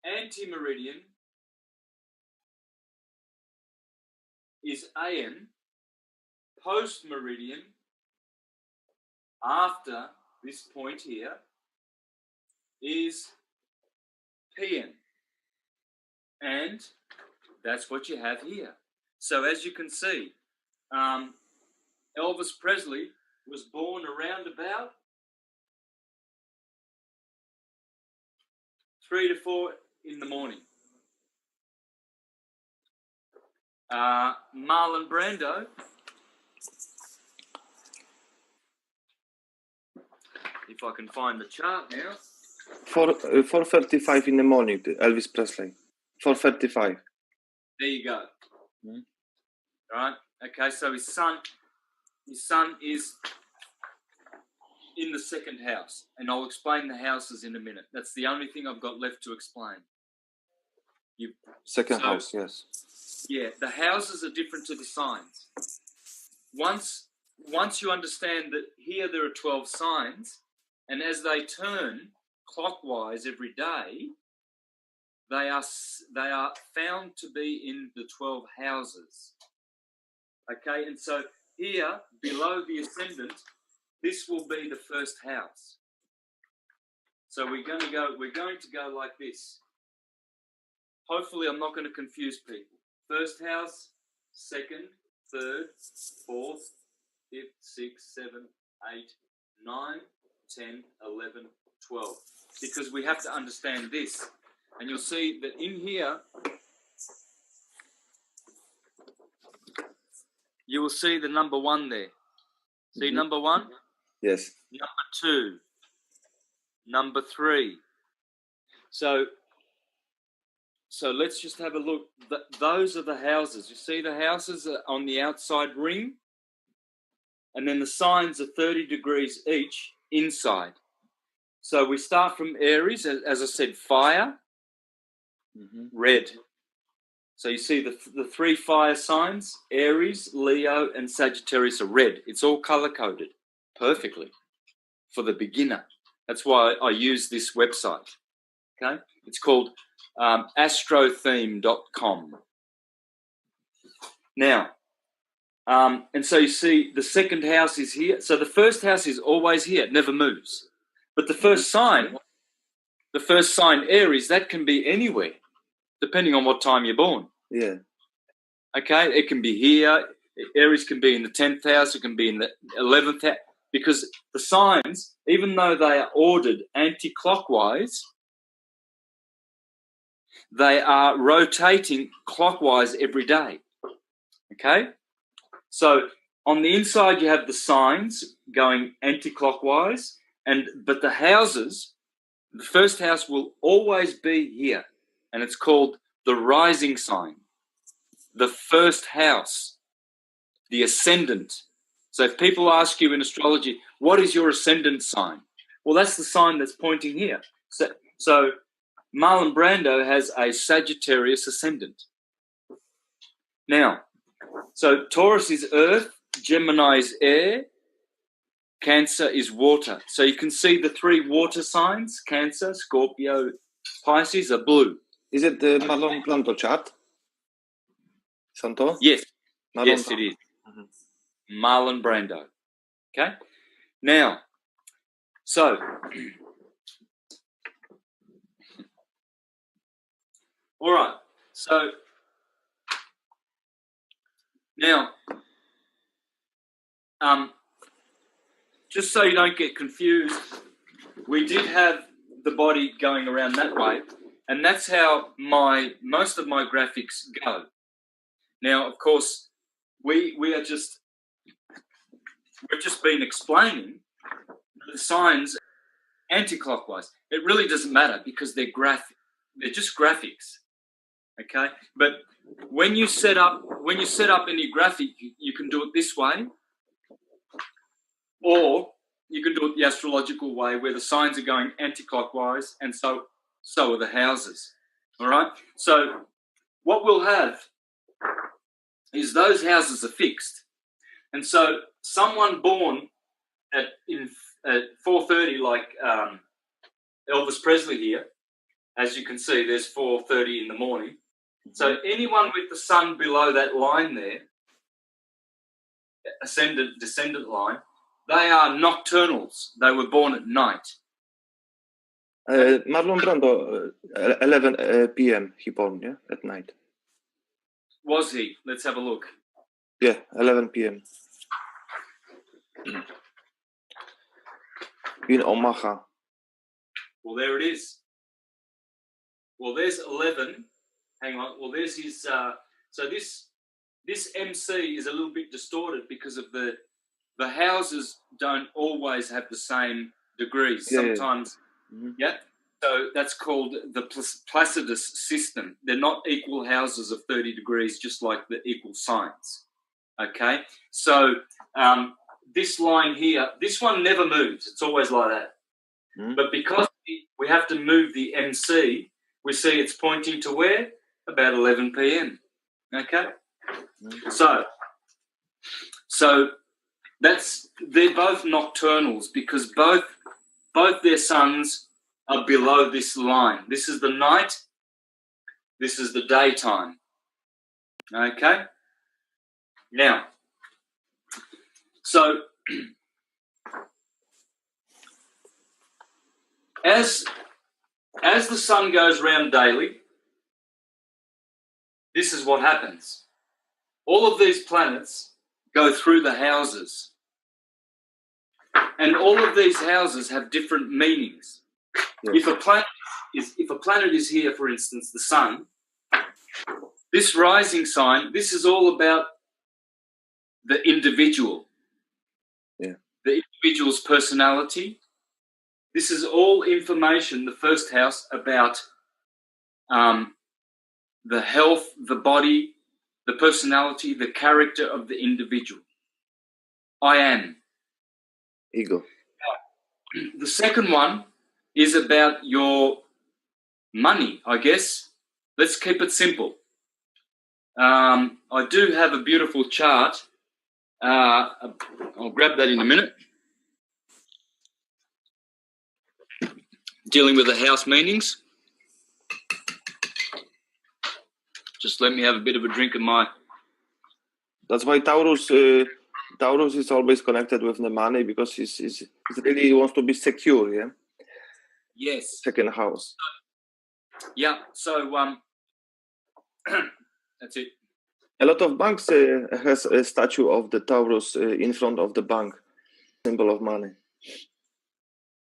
Anti-meridian is AM. Post-meridian, after this point here, is PM. And that's what you have here. So as you can see, Elvis Presley was born around about 3 to 4 in the morning. Marlon Brando, if I can find the chart now. 4:35 in the morning, Elvis Presley. 4:35. There you go. All right. Okay. So his son is in the second house, and I'll explain the houses in a minute. That's the only thing I've got left to explain. Second house, yes. Yeah, the houses are different to the signs. Once you understand that here there are 12 signs, and as they turn clockwise every day, they are found to be in the 12 houses. Okay, and so here below the ascendant, this will be the first house. So we're going to go like this. Hopefully, I'm not going to confuse people. First house, second, third, fourth, fifth, sixth, seventh, 8, 9, 10, 11, 12. Because we have to understand this. And you'll see that in here, you will see the number 1 there. See number 1? Yes. Number 2. Number 3. So let's just have a look. Those are the houses. You see the houses are on the outside ring, and then the signs are 30 degrees each inside. So we start from Aries, as I said, fire, red. So you see the 3 fire signs, Aries, Leo, and Sagittarius are red. It's all color-coded perfectly for the beginner. That's why I use this website. Okay? It's called astrotheme.com. Now, and so you see the second house is here. So the first house is always here. It never moves. But the first sign Aries, that can be anywhere, depending on what time you're born. Yeah. Okay? It can be here. Aries can be in the 10th house. It can be in the 11th house. Because the signs, even though they are ordered anti-clockwise, they are rotating clockwise every day. Okay? So on the inside, you have the signs going anti-clockwise, but the houses, the first house will always be here, and it's called the rising sign, the first house. the ascendant. So if people ask you in astrology, what is your ascendant sign? Well, that's the sign that's pointing here. So Marlon Brando has a Sagittarius ascendant. Now, so Taurus is earth, Gemini is air, Cancer is water. So you can see the three water signs, Cancer, Scorpio, Pisces, are blue. Is it the Marlon Brando chart? Santo? Yes. Marlon Yes, Brando. it is. Mm-hmm. Marlon Brando. Okay? Now, so all right. So now, just so you don't get confused, we did have the body going around that way, and that's how most of my graphics go. Now, of course, we've just been explaining the signs anti-clockwise. It really doesn't matter because they're just graphics. Okay, but when you set up any graphic, you can do it this way, or you can do it the astrological way, where the signs are going anti-clockwise, and so are the houses. All right. So what we'll have is those houses are fixed, and so someone born at 4:30, like Elvis Presley here, as you can see, there's 4:30 in the morning. So anyone with the sun below that line there, ascendant, descendant line, they are nocturnals. They were born at night. Marlon Brando, 11 p.m. he born, yeah, at night. Was he? Let's have a look. Yeah, 11 p.m. In Omaha. Well, there it is. Well, there's 11. Hang on. Well, there's his. So this MC is a little bit distorted because of the houses don't always have the same degrees. Yeah, sometimes, yeah. So that's called the Placidus system. They're not equal houses of 30 degrees, just like the equal signs. Okay. So this line here, this one never moves. It's always like that. But because we have to move the MC, we see it's pointing to where? About 11 p.m. Okay? So they're both nocturnals because both their suns are below this line. This is the night. This is the daytime. Okay? Now, so as the sun goes round daily, this is what happens. All of these planets go through the houses. And all of these houses have different meanings. Yes. If a planet is here, for instance, the sun, this rising sign, this is all about the individual. Yeah. The individual's personality. This is all information, the first house, about the health, the body, the personality, the character of the individual. I am. Ego. The second one is about your money, I guess. Let's keep it simple. I do have a beautiful chart. I'll grab that in a minute. Dealing with the house meanings. Just let me have a bit of a drink of my... That's why Taurus is always connected with the money because he really wants to be secure, yeah? Yes. Second house. Yeah, so that's it. A lot of banks has a statue of the Taurus in front of the bank, symbol of money.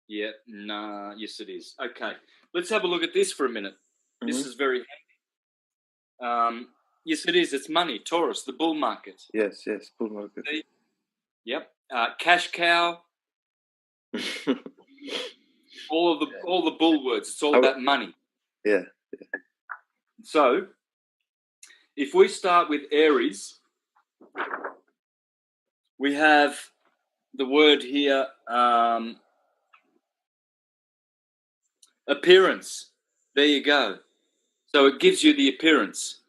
Yeah, nah, yes it is. Okay, let's have a look at this for a minute. This is very handy. Yes, it is. It's money. Taurus, the bull market. Yes, bull market. Yep. Cash cow. all the bull words. It's all about money. Yeah. So, if we start with Aries, we have the word here, appearance. There you go. So it gives you the appearance.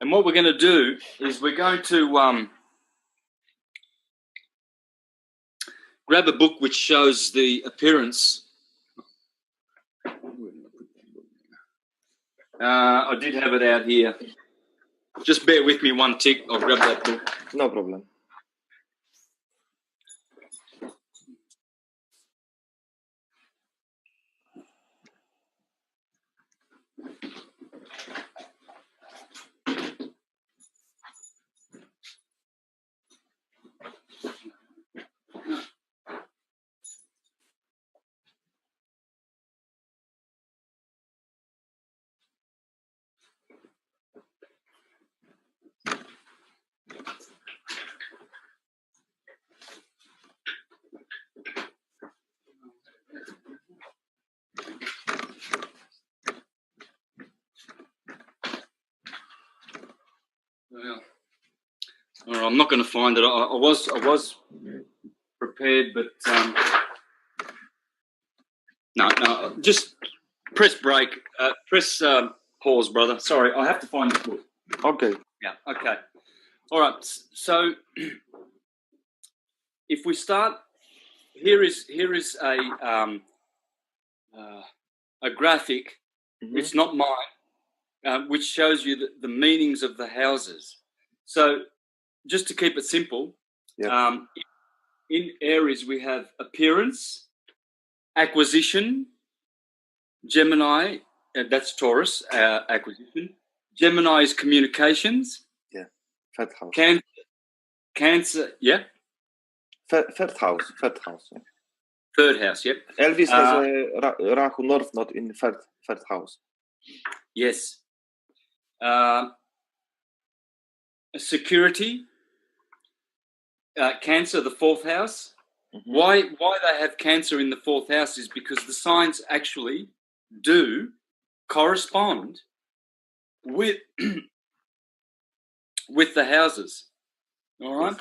And what we're going to do is we're going to grab a book which shows the appearance. I did have it out here. Just bear with me one tick. I'll grab that book. No problem. Well, I'm not going to find it. I was prepared, but no. Just press break. Press pause, brother. Sorry, I have to find the book. Okay. Yeah. Okay. All right. So if we start, here is a graphic. Mm-hmm. It's not mine, which shows you the meanings of the houses. So just to keep it simple, in Aries we have appearance, acquisition, Gemini, that's Taurus, acquisition. Gemini is communications. Yeah, third house. Cancer, yeah. Third house. Yeah. Third house, yep. Elvis has a Rahu North Node in third house. Yes. Security, Cancer, the fourth house. Mm-hmm. Why they have Cancer in the fourth house is because the signs actually do correspond with with the houses. All right.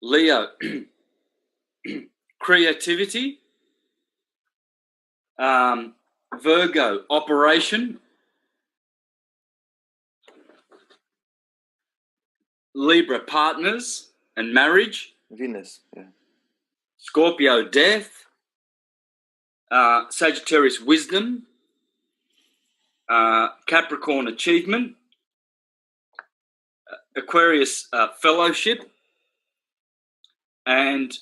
Leo, creativity. Virgo, operation. Libra, partners and marriage. Venus, yeah. Scorpio, death. Sagittarius, wisdom. Capricorn, achievement. Aquarius, fellowship. And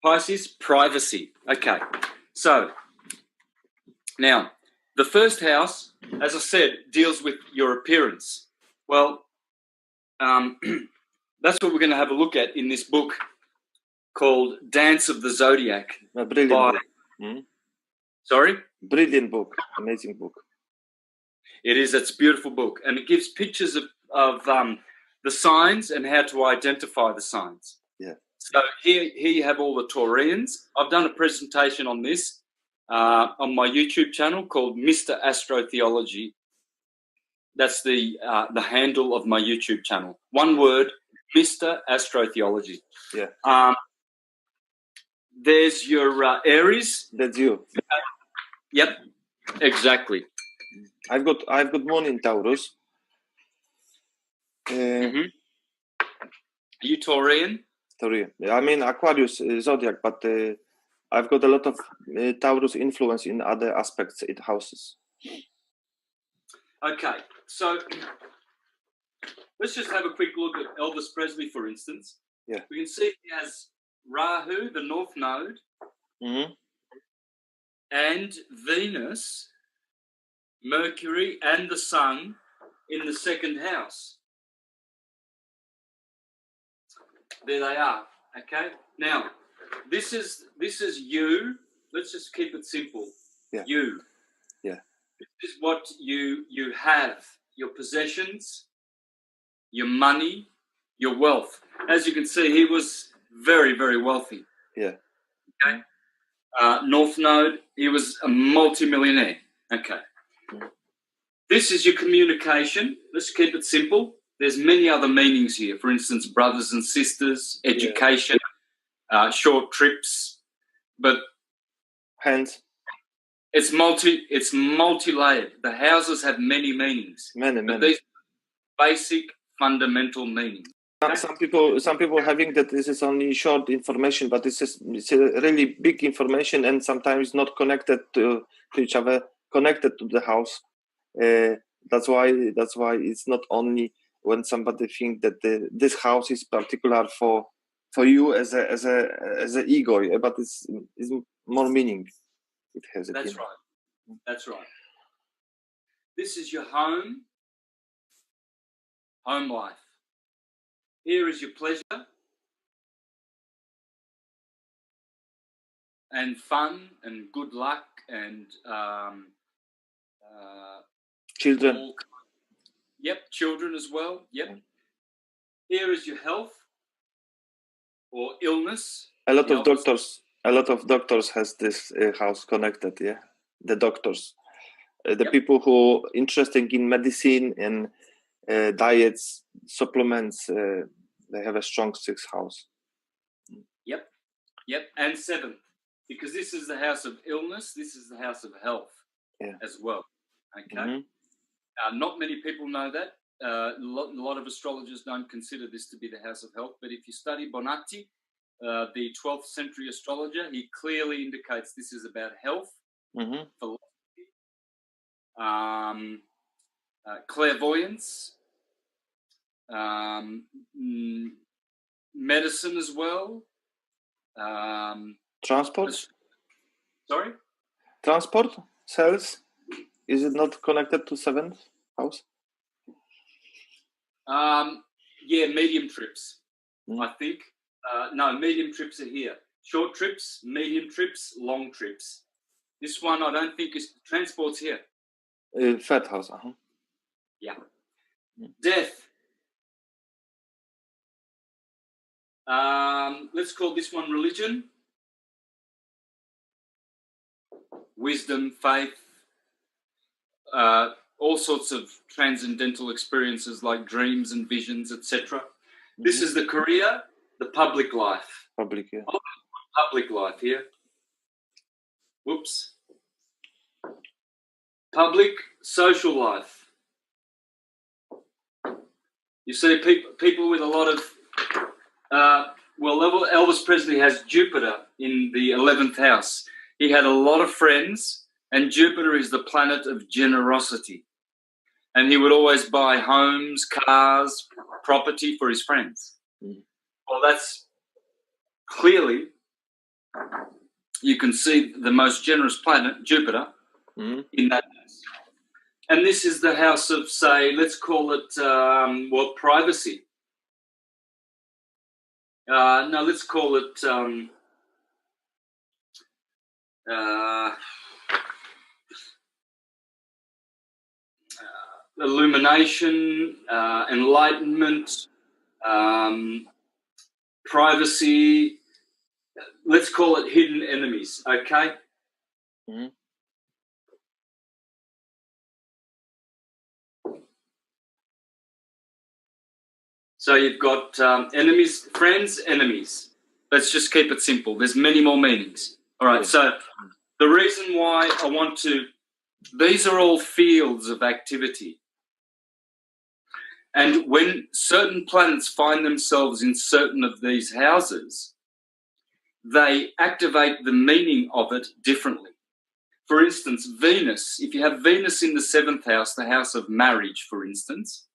Pisces, privacy. Okay, so now the first house, as I said, deals with your appearance. Well, that's what we're going to have a look at in this book called Dance of the Zodiac. A brilliant book. Mm-hmm. Sorry? Brilliant book. Amazing book. It is. It's a beautiful book. And it gives pictures of the signs and how to identify the signs. Yeah. So here you have all the Taurians. I've done a presentation on this on my YouTube channel called Mr. Astrotheology. That's the handle of my YouTube channel. One word, Mr. Astrotheology. Yeah. There's your Aries. That's you. Yep, exactly. I've got moon in Taurus. Mm-hmm. Are you Taurian? Taurian. I mean Aquarius zodiac, but I've got a lot of Taurus influence in other aspects in houses. Okay, so let's just have a quick look at Elvis Presley, for instance. Yeah. We can see he has Rahu, the North Node, mm-hmm. and Venus, Mercury, and the Sun in the second house. There they are. Okay. Now, this is you. Let's just keep it simple. Yeah. You. Yeah. This is what you have. Your possessions, your money, your wealth. As you can see, he was very, very wealthy. Yeah. Okay. North Node, he was a multi-millionaire. Okay. This is your communication. Let's keep it simple. There's many other meanings here. For instance, brothers and sisters, education, short trips. But Hence, it's multi-layered. The houses have many meanings. many. These basic fundamental meanings. Some people having that this is only short information, but it's a really big information and sometimes not connected to each other, connected to the house. That's why it's not only when somebody think that this house is particular for you as a ego, but it's more meaning. It has. That's right. That's right. This is your home life. Here is your pleasure and fun and good luck and children. Children as well. Yep. Here is your health or illness. A lot of doctors has this house connected. Yeah, the doctors, the people who are interested in medicine and diets, supplements. They have a strong 6th house. Yep, and 7th, because this is the house of illness. This is the house of health as well. Okay. Not many people know that. A lot of astrologers don't consider this to be the house of health. But if you study Bonacci, the 12th century astrologer, he clearly indicates this is about health, philosophy, clairvoyance, medicine as well. Transport? Sorry? Transport? Sales? Is it not connected to 7th house? Medium trips, I think. No, medium trips are here. Short trips, medium trips, long trips. This one I don't think is transport's here. 3rd house. Yeah. Death. Let's call this one religion. Wisdom, faith, all sorts of transcendental experiences like dreams and visions, etc. This is the career, the public life. Public Life here. Whoops. Public social life. You see people with a lot of... Elvis Presley has Jupiter in the 11th house. He had a lot of friends, and Jupiter is the planet of generosity. And he would always buy homes, cars, property for his friends. Well, that's clearly, you can see the most generous planet, Jupiter, in that house. And this is the house of, say, let's call it, privacy. No, let's call it illumination, enlightenment, privacy. Let's call it hidden enemies, okay? So you've got enemies, friends, enemies. Let's just keep it simple. There's many more meanings. All right, so the reason why I want to... These are all fields of activity. And when certain planets find themselves in certain of these houses, they activate the meaning of it differently. For instance, Venus, if you have Venus in the 7th house, the house of marriage, for instance,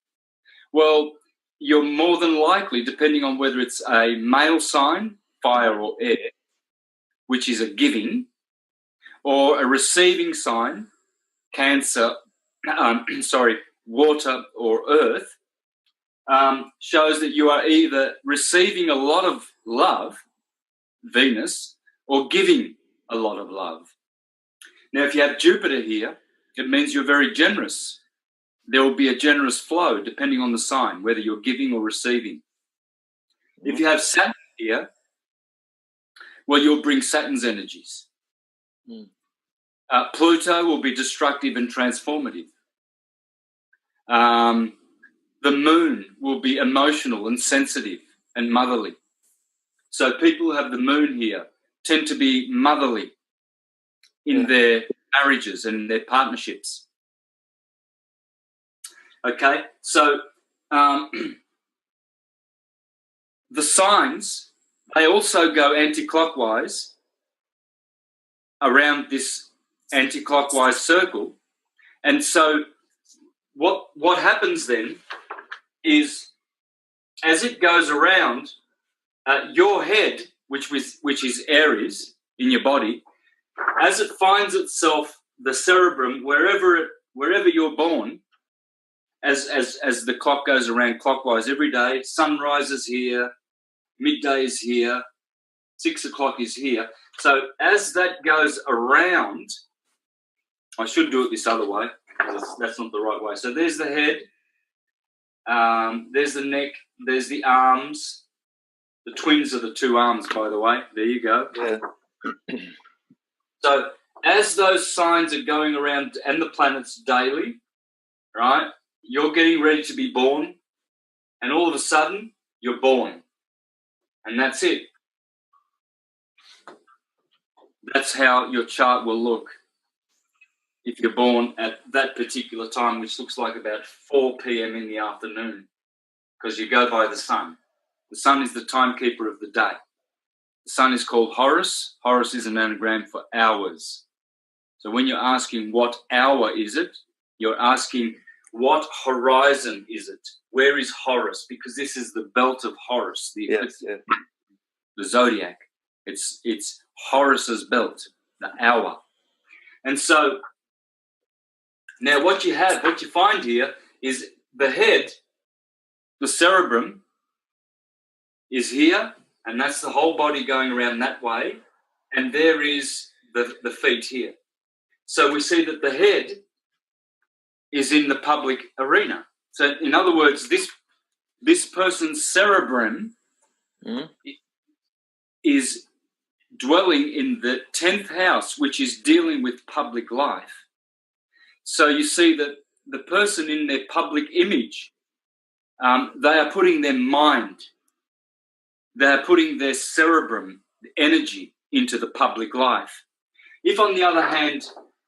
well, you're more than likely, depending on whether it's a male sign, fire or air, which is a giving, or a receiving sign, Cancer, water or earth, shows that you are either receiving a lot of love, Venus, or giving a lot of love. Now, if you have Jupiter here, it means you're very generous. There will be a generous flow depending on the sign, whether you're giving or receiving. If you have Saturn here, well, you'll bring Saturn's energies. Pluto will be destructive and transformative. The moon will be emotional and sensitive and motherly. So people who have the moon here tend to be motherly in their marriages and their partnerships. Okay, so the signs, they also go anti-clockwise around this anti-clockwise circle. And so what happens then is, as it goes around, your head, which is Aries in your body, as it finds itself, the cerebrum, wherever you're born, as the clock goes around clockwise every day, sun rises here, midday is here, 6 o'clock is here. So as that goes around, I should do it this other way, because that's not the right way. So there's the head, there's the neck, there's the arms. The twins are the two arms, by the way. There you go. Yeah. So as those signs are going around, and the planets daily, right, you're getting ready to be born, and all of a sudden you're born. And that's it. That's how your chart will look if you're born at that particular time, which looks like about 4 p.m. in the afternoon, because you go by the sun. The sun is the timekeeper of the day. The sun is called Horus. Horus is an anagram for hours. So when you're asking what hour is it, you're asking what horizon is it? Where is Horus? Because this is the belt of Horus, the zodiac. It's Horus's belt, the hour. And so now what you find here is the head, the cerebrum, is here, and that's the whole body going around that way, and there is the feet here. So we see that the head is in the public arena. So in other words, this person's cerebrum is dwelling in the 10th house, which is dealing with public life. So you see that the person in their public image, they are putting their mind, they're putting their cerebrum, the energy, into the public life. If, on the other hand,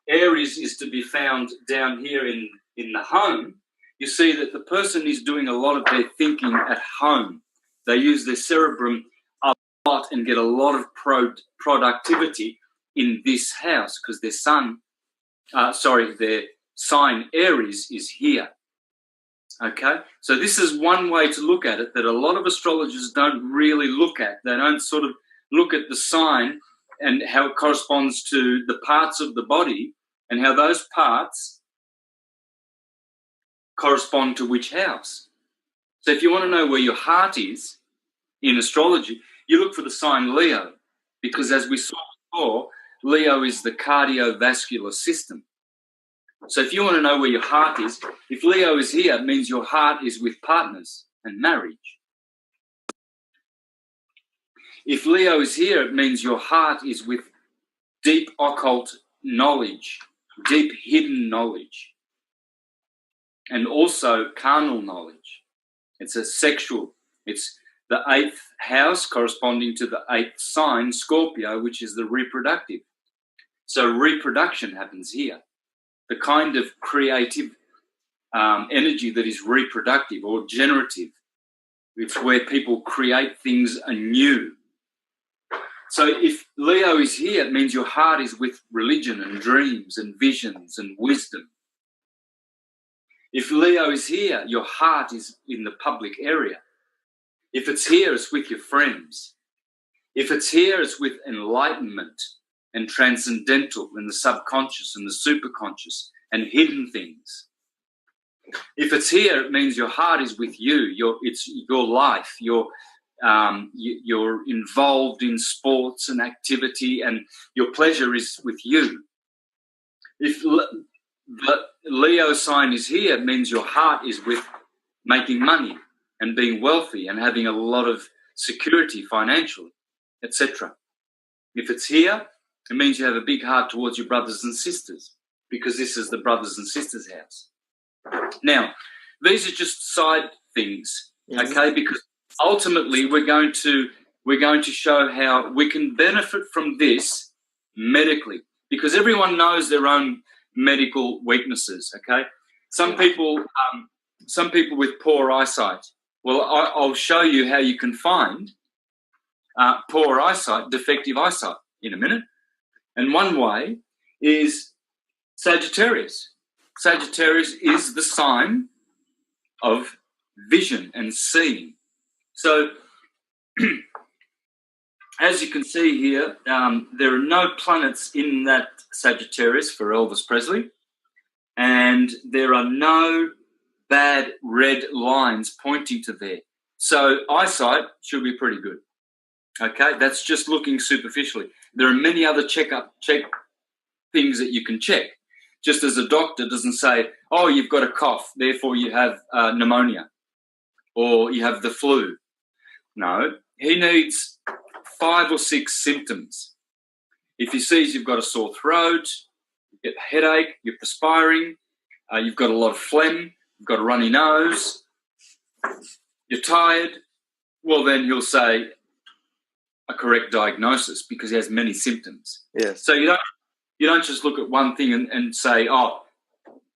Aries is to be found down here in the home, you see that the person is doing a lot of their thinking at home. They use their cerebrum a lot and get a lot of productivity in this house because their sign Aries is here. Okay, so this is one way to look at it that a lot of astrologers don't really look at. They don't sort of look at the sign and how it corresponds to the parts of the body and how those parts correspond to which house. So if you want to know where your heart is in astrology, you look for the sign Leo, because as we saw before, Leo is the cardiovascular system. So if you want to know where your heart is, if Leo is here, it means your heart is with partners and marriage. If Leo is here, it means your heart is with deep occult knowledge, deep hidden knowledge, and also carnal knowledge. It's it's the 8th house corresponding to the 8th sign, Scorpio, which is the reproductive. So reproduction happens here. The kind of creative energy that is reproductive or generative. It's where people create things anew. So if Leo is here, it means your heart is with religion and dreams and visions and wisdom. If Leo is here, your heart is in the public area. If it's here, it's with your friends. If it's here, it's with enlightenment and transcendental and the subconscious and the superconscious and hidden things. If it's here, it means your heart is with you. It's your life. You're involved in sports and activity, and your pleasure is with you. If the Leo sign is here, it means your heart is with making money and being wealthy and having a lot of security financially, etc. If it's here, it means you have a big heart towards your brothers and sisters, because this is the brothers and sisters house. Now, these are just side things, okay? Because ultimately we're going to show how we can benefit from this medically, because everyone knows their own medical weaknesses, okay? Some people with poor eyesight. Well, I'll show you how you can find poor eyesight, defective eyesight in a minute. And one way is Sagittarius. Sagittarius is the sign of vision and seeing. So, as you can see here, there are no planets in that Sagittarius for Elvis Presley, and there are no bad red lines pointing to there. So eyesight should be pretty good. Okay, that's just looking superficially. There are many other check things that you can check. Just as a doctor doesn't say, oh, you've got a cough, therefore you have pneumonia or you have the flu. No, he needs 5 or 6 symptoms. If he sees you've got a sore throat, you get a headache, you're perspiring, you've got a lot of phlegm, you've got a runny nose, you're tired, well, then he'll say a correct diagnosis because he has many symptoms. Yes. So you don't just look at one thing and say, oh,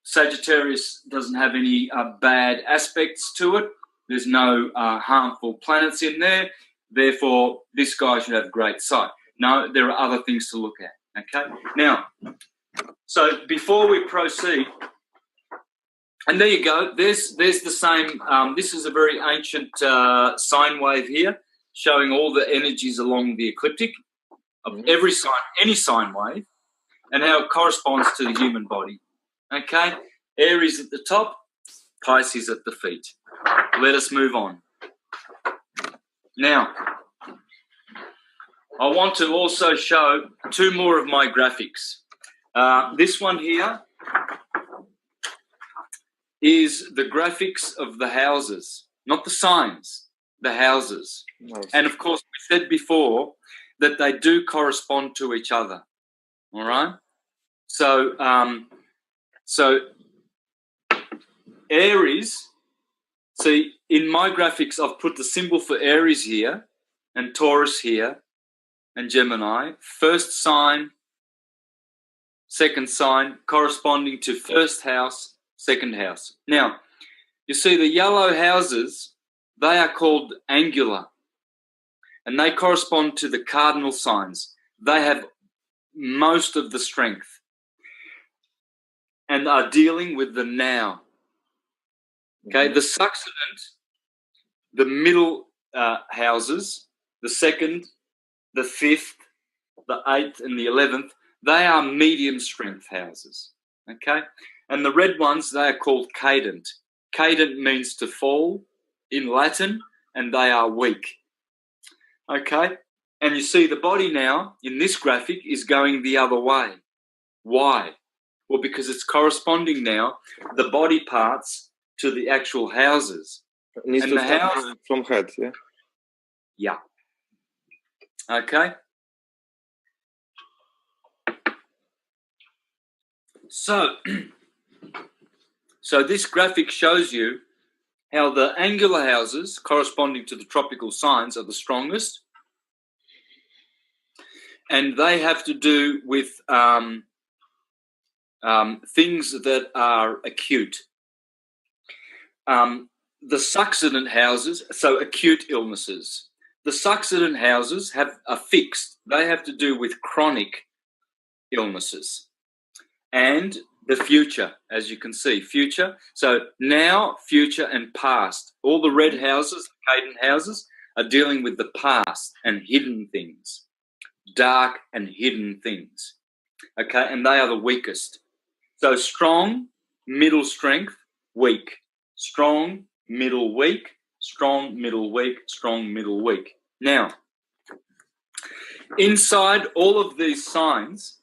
Sagittarius doesn't have any bad aspects to it. There's no harmful planets in there. Therefore, this guy should have great sight. No, there are other things to look at, okay? Now, so before we proceed, and there you go. There's the same. This is a very ancient sine wave here, showing all the energies along the ecliptic of every sign, any sine wave, and how it corresponds to the human body. Okay? Aries at the top, Pisces at the feet. Let us move on. Now, I want to also show 2 more of my graphics. This one here is the graphics of the houses, not the signs, the houses. Nice. And, of course, we said before that they do correspond to each other, all right? So, Aries, see, in my graphics, I've put the symbol for Aries here and Taurus here and Gemini. First sign, second sign, corresponding to first house, second house. Now, you see the yellow houses, they are called angular, and they correspond to the cardinal signs. They have most of the strength and are dealing with the now. Okay, the succedent, the middle houses, the second, the 5th, the 8th, and the 11th, they are medium strength houses. Okay, and the red ones, they are called cadent. Cadent means to fall in Latin, and they are weak. Okay, and you see the body now in this graphic is going the other way. Why? Well, because it's corresponding now, the body parts to the actual houses. It needs and to the start house, from head, yeah? yeah. Okay. So this graphic shows you how the angular houses corresponding to the tropical signs are the strongest, and they have to do with things that are acute. The succedent houses, so acute illnesses. The succedent houses are fixed. They have to do with chronic illnesses. And the future, as you can see, future. So now, future, and past. All the red houses, cadent houses, are dealing with the past and hidden things, dark and hidden things. Okay, and they are the weakest. So strong, middle strength, weak. Strong, middle, weak. Strong, middle, weak. Strong, middle, weak. Now, inside all of these signs,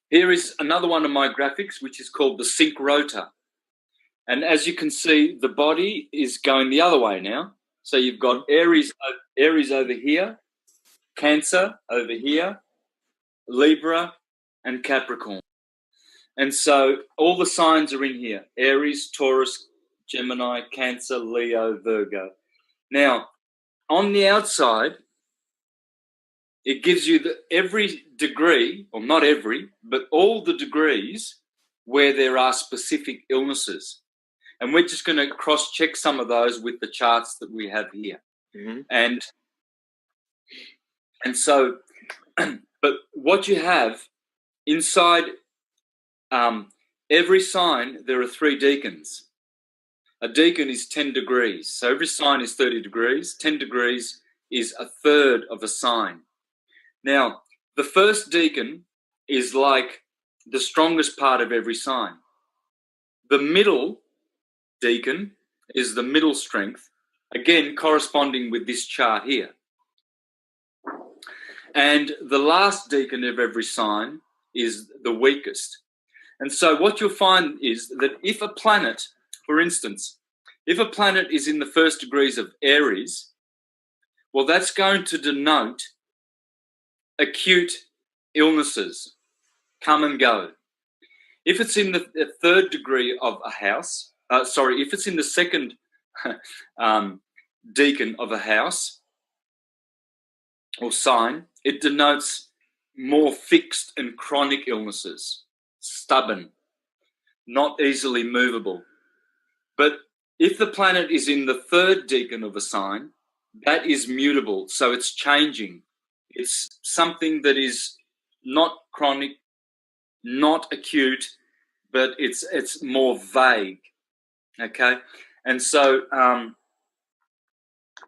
here is another one of my graphics, which is called the sync rotor. And as you can see, the body is going the other way now. So you've got Aries over here, Cancer over here, Libra, and Capricorn. And so all the signs are in here: Aries, Taurus, Gemini, Cancer, Leo, Virgo. Now, on the outside, it gives you every degree, or not every, but all the degrees where there are specific illnesses. And we're just going to cross-check some of those with the charts that we have here. Mm-hmm. And so, but what you have inside every sign, there are 3 decans. A decan is 10 degrees. So every sign is 30 degrees. 10 degrees is a third of a sign. Now, the first decan is like the strongest part of every sign. The middle decan is the middle strength, again corresponding with this chart here. And the last decan of every sign is the weakest. And so what you'll find is that if a planet, for instance, if a planet is in the first degrees of Aries, well, that's going to denote acute illnesses, come and go. If it's in the third degree of a house, if it's in the second decan of a house or sign, it denotes more fixed and chronic illnesses, stubborn, not easily movable. But if the planet is in the third decan of a sign, that is mutable, so it's changing. It's something that is not chronic, not acute, but it's more vague, okay? And so,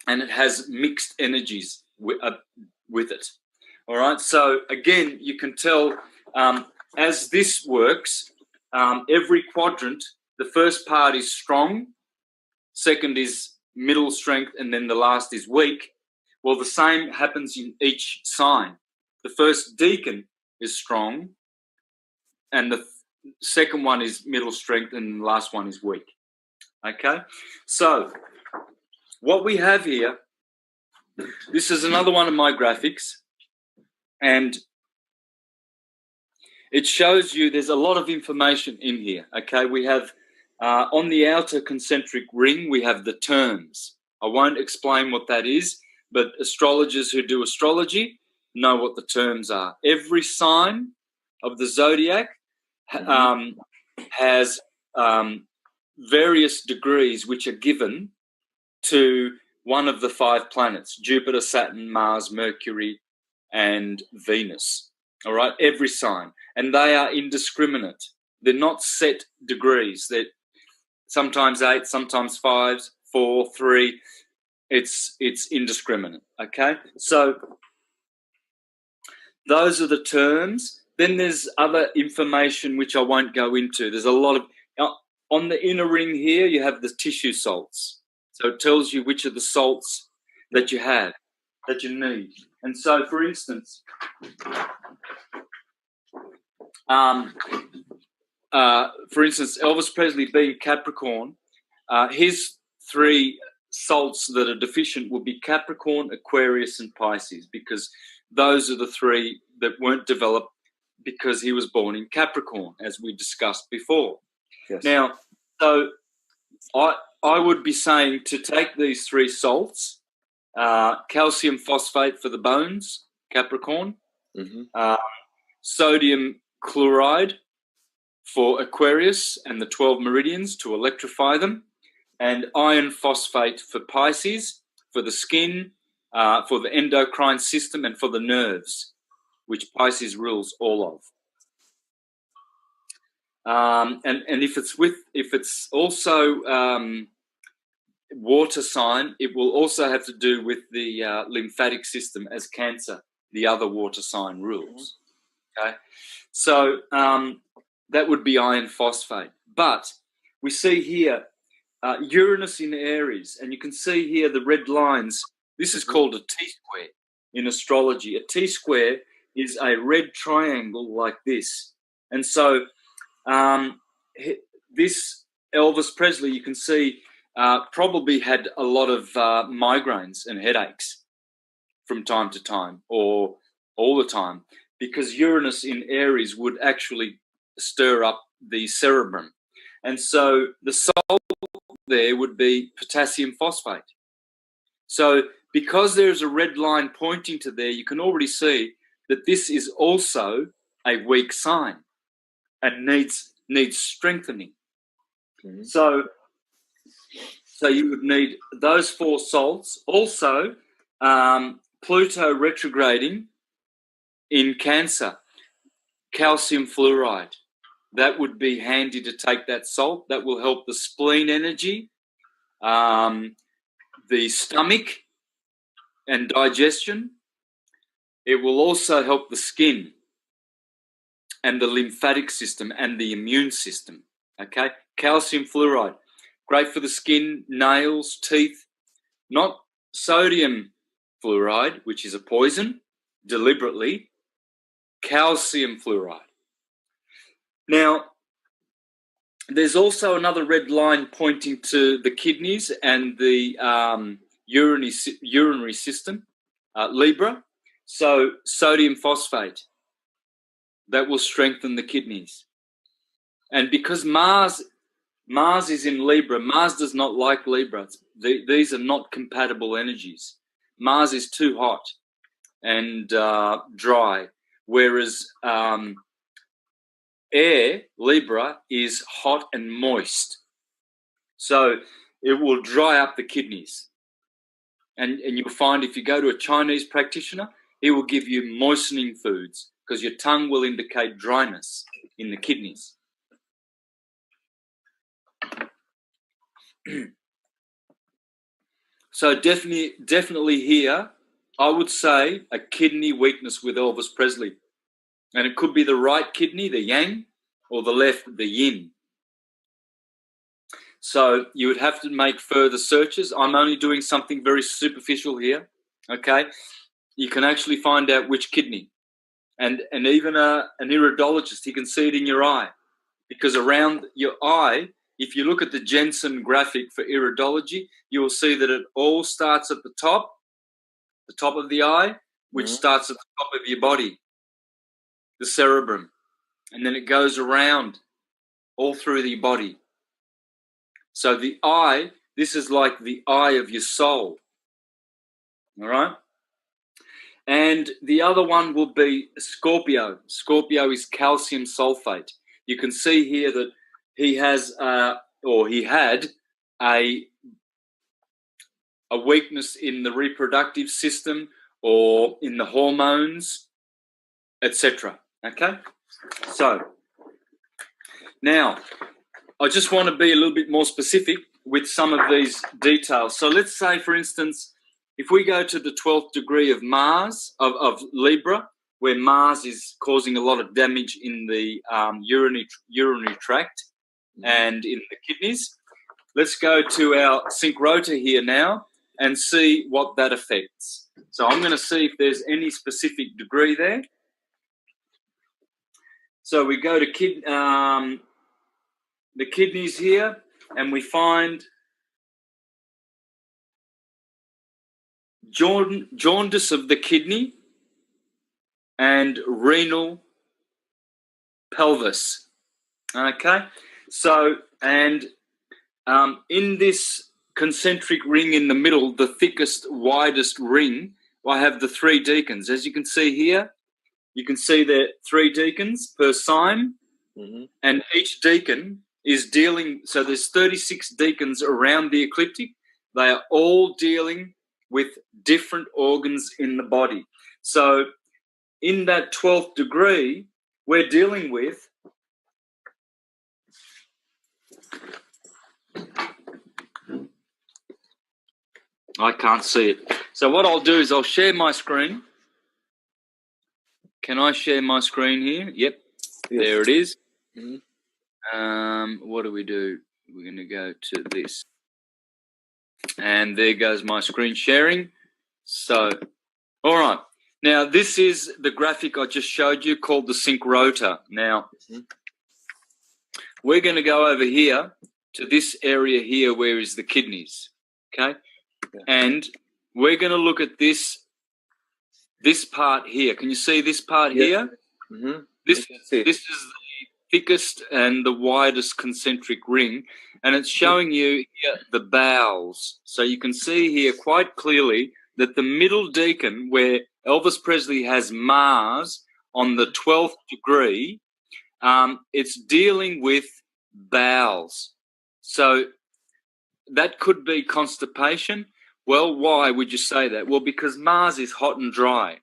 and it has mixed energies with it, all right? So again, you can tell as this works, every quadrant, the first part is strong, second is middle strength, and then the last is weak. Well, the same happens in each sign. The first decan is strong, and the second one is middle strength, and the last one is weak. Okay? So what we have here, this is another one of my graphics, and it shows you there's a lot of information in here. Okay? We have on the outer concentric ring, we have the terms. I won't explain what that is, but astrologers who do astrology know what the terms are. Every sign of the zodiac has various degrees which are given to one of the 5 planets: Jupiter, Saturn, Mars, Mercury, and Venus. All right, every sign. And they are indiscriminate. They're not set degrees. They're sometimes 8, sometimes 5, 4, 3. It's indiscriminate, okay? So those are the terms. Then there's other information which I won't go into. There's a lot of... on the inner ring here, you have the tissue salts. So it tells you which are the salts that you have, that you need. And so, for instance, Elvis Presley being Capricorn, his 3 salts that are deficient would be Capricorn, Aquarius, and Pisces, because those are the 3 that weren't developed because he was born in Capricorn, as we discussed before. Yes. Now, so I would be saying to take these 3 salts, calcium phosphate for the bones, Capricorn, sodium chloride for Aquarius and the 12 meridians to electrify them, and iron phosphate for Pisces, for the skin, for the endocrine system, and for the nerves, which Pisces rules all of. And if it's also water sign, it will also have to do with the lymphatic system, as Cancer, the other water sign, rules. Okay, so that would be iron phosphate. But we see here Uranus in Aries, and you can see here the red lines. This is called a T-square in astrology. A T-square is a red triangle like this. And so this Elvis Presley, you can see, probably had a lot of migraines and headaches from time to time, or all the time, because Uranus in Aries would actually stir up the cerebrum. And so the salt there would be potassium phosphate. So because there's a red line pointing to there, you can already see that this is also a weak sign and needs strengthening. Mm-hmm. So you would need those 4 salts. Also, Pluto retrograding in Cancer, calcium fluoride. That would be handy to take that salt. That will help the spleen energy, the stomach and digestion. It will also help the skin and the lymphatic system and the immune system. Okay, calcium fluoride, great for the skin, nails, teeth. Not sodium fluoride, which is a poison, deliberately. Calcium fluoride. Now, there's also another red line pointing to the kidneys and the urinary system, Libra. So sodium phosphate, that will strengthen the kidneys. And because Mars is in Libra, Mars does not like Libra. These are not compatible energies. Mars is too hot and dry, whereas air, Libra, is hot and moist. So it will dry up the kidneys. And you'll find if you go to a Chinese practitioner, he will give you moistening foods because your tongue will indicate dryness in the kidneys. So definitely here, I would say a kidney weakness with Elvis Presley. And it could be the right kidney, the yang, or the left, the yin. So you would have to make further searches. I'm only doing something very superficial here, okay? You can actually find out which kidney. And even an iridologist, he can see it in your eye. Because around your eye, if you look at the Jensen graphic for iridology, you will see that it all starts at the top of the eye, which starts at the top of your body, the cerebrum. And then it goes around all through the body. So the eye, this is like the eye of your soul. All right? And the other one will be Scorpio. Scorpio is calcium sulfate. You can see here that he has, he had a weakness in the reproductive system or in the hormones, etc. Okay? So, now, I just want to be a little bit more specific with some of these details. So let's say, for instance, if we go to the 12th degree of Mars, of Libra, where Mars is causing a lot of damage in the urinary tract and in the kidneys, let's go to our sync rotor here now and see what that affects. So I'm going to see if there's any specific degree there. So we go to the kidneys here, and we find jaundice of the kidney and renal pelvis. Okay, so and in this concentric ring in the middle, the thickest, widest ring, I have the 3 deacons. As you can see here, you can see there 3 deacons per sign, and each deacon is dealing, so there's 36 deacons around the ecliptic. They are all dealing with different organs in the body. So in that 12th degree, we're dealing with I can't see it. So what I'll do is I'll share my screen. Can I share my screen here? Yep, yes. There it is. What do? We're going to go to this. And there goes my screen sharing. So, all right. Now, this is the graphic I just showed you called the sync rotor. Now, we're going to go over here to this area here where is the kidneys, okay? Yeah. And we're going to look at this part here. Can you see this part here? This is thickest and the widest concentric ring, and it's showing you here the bowels. So you can see here quite clearly that the middle decan, where Elvis Presley has Mars on the 12th degree, it's dealing with bowels. So that could be constipation. Well, why would you say that? Well, because Mars is hot and dry,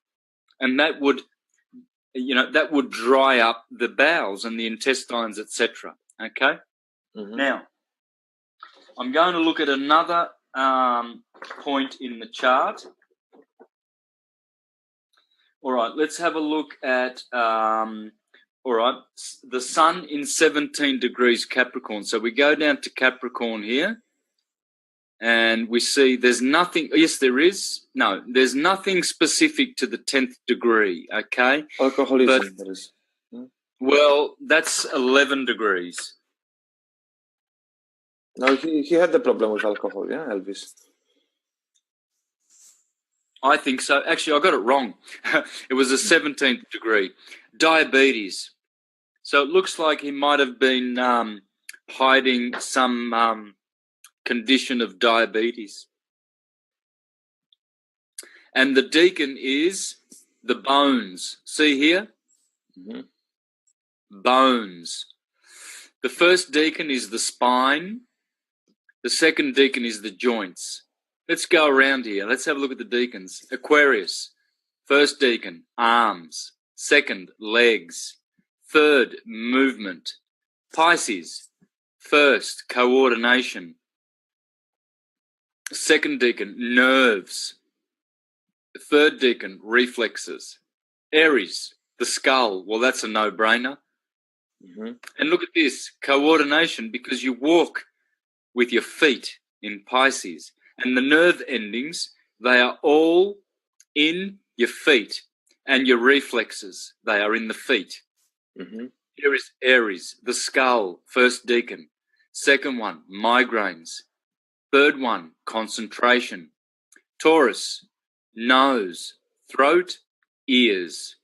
and that would dry up the bowels and the intestines, etc. Okay. Mm-hmm. Now, I'm going to look at another point in the chart. All right, let's have a look at the Sun in 17 degrees Capricorn. So we go down to Capricorn here, and we see there's nothing. Yes, there is. No, there's nothing specific to the 10th degree. Okay. Alcoholism. Well, that's 11 degrees. No, he had the problem with alcohol, yeah, Elvis. I think so. Actually, I got it wrong. It was a 17th degree. Diabetes. So it looks like he might have been hiding some condition of diabetes. And the deacon is the bones. See here? Mm-hmm. Bones. The first deacon is the spine. The second deacon is the joints. Let's go around here. Let's have a look at the deacons. Aquarius. First deacon, arms. Second, legs. Third, movement. Pisces. First, coordination. Second deacon, nerves. Third deacon, reflexes. Aries, the skull. Well, that's a no-brainer. Mm-hmm. And look at this, coordination, because you walk with your feet in Pisces. And the nerve endings, they are all in your feet, and your reflexes, they are in the feet. Mm-hmm. Here is Aries, the skull, first deacon. Second one, migraines. Third one, concentration. Taurus, nose, throat, ears.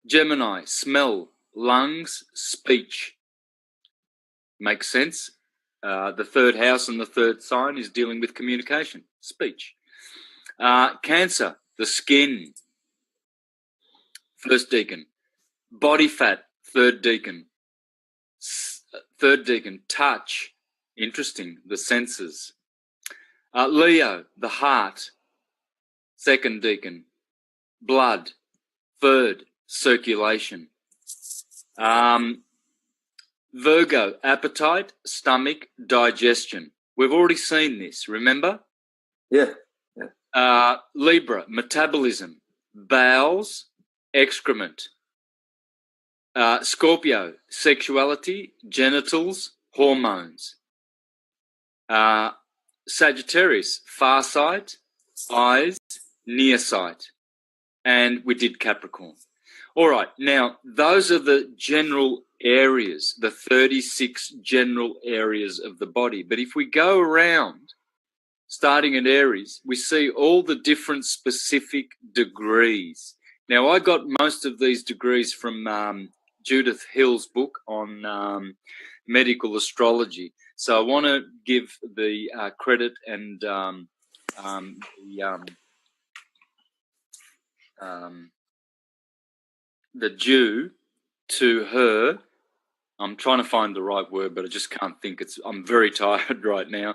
Gemini, smell, lungs, speech. Makes sense? The third house and the third sign is dealing with communication, speech. Cancer, the skin, first deacon. Body fat, third deacon. Third deacon, touch, interesting, the senses. Leo, the heart, second deacon. Blood, third, circulation. Virgo, appetite, stomach, digestion. We've already seen this, remember? Yeah. Libra, metabolism, bowels, excrement. Scorpio, sexuality, genitals, hormones. Sagittarius, far sight, eyes, near sight. And we did Capricorn. All right, now those are the general areas, the 36 general areas of the body. But if we go around, starting at Aries, we see all the different specific degrees. Now, I got most of these degrees from Judith Hill's book on medical astrology. So I want to give the credit and the due to her. I'm trying to find the right word, but I just can't think. I'm very tired right now.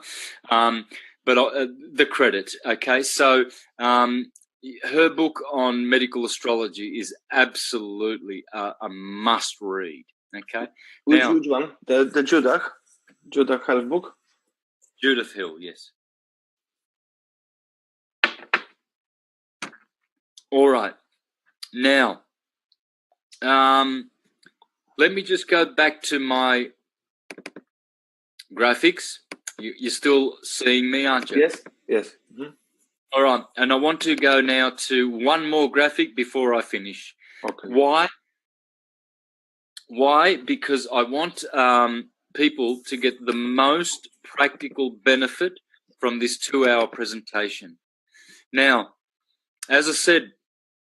The credit, okay? So her book on medical astrology is absolutely a must-read, okay? Which one? The Judith Health book? Judith Hill, yes. All right. Now, let me just go back to my graphics. You're still seeing me, aren't you? Yes, yes. Mm-hmm. All right, and I want to go now to one more graphic before I finish. Okay. Why? Because I want people to get the most practical benefit from this 2-hour presentation. Now, as I said,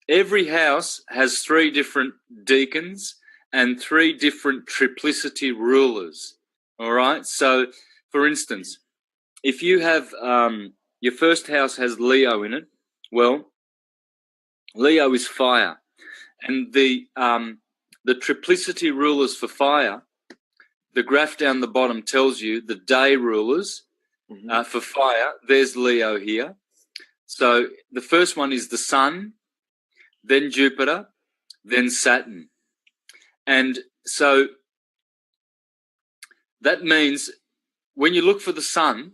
every house has 3 different deacons and 3 different triplicity rulers. All right. So, for instance, if you have your first house has Leo in it, well, Leo is fire, and the triplicity rulers for fire, the graph down the bottom tells you the day rulers for fire. There's Leo here. So the first one is the Sun, then Jupiter, then Saturn. And so that means when you look for the Sun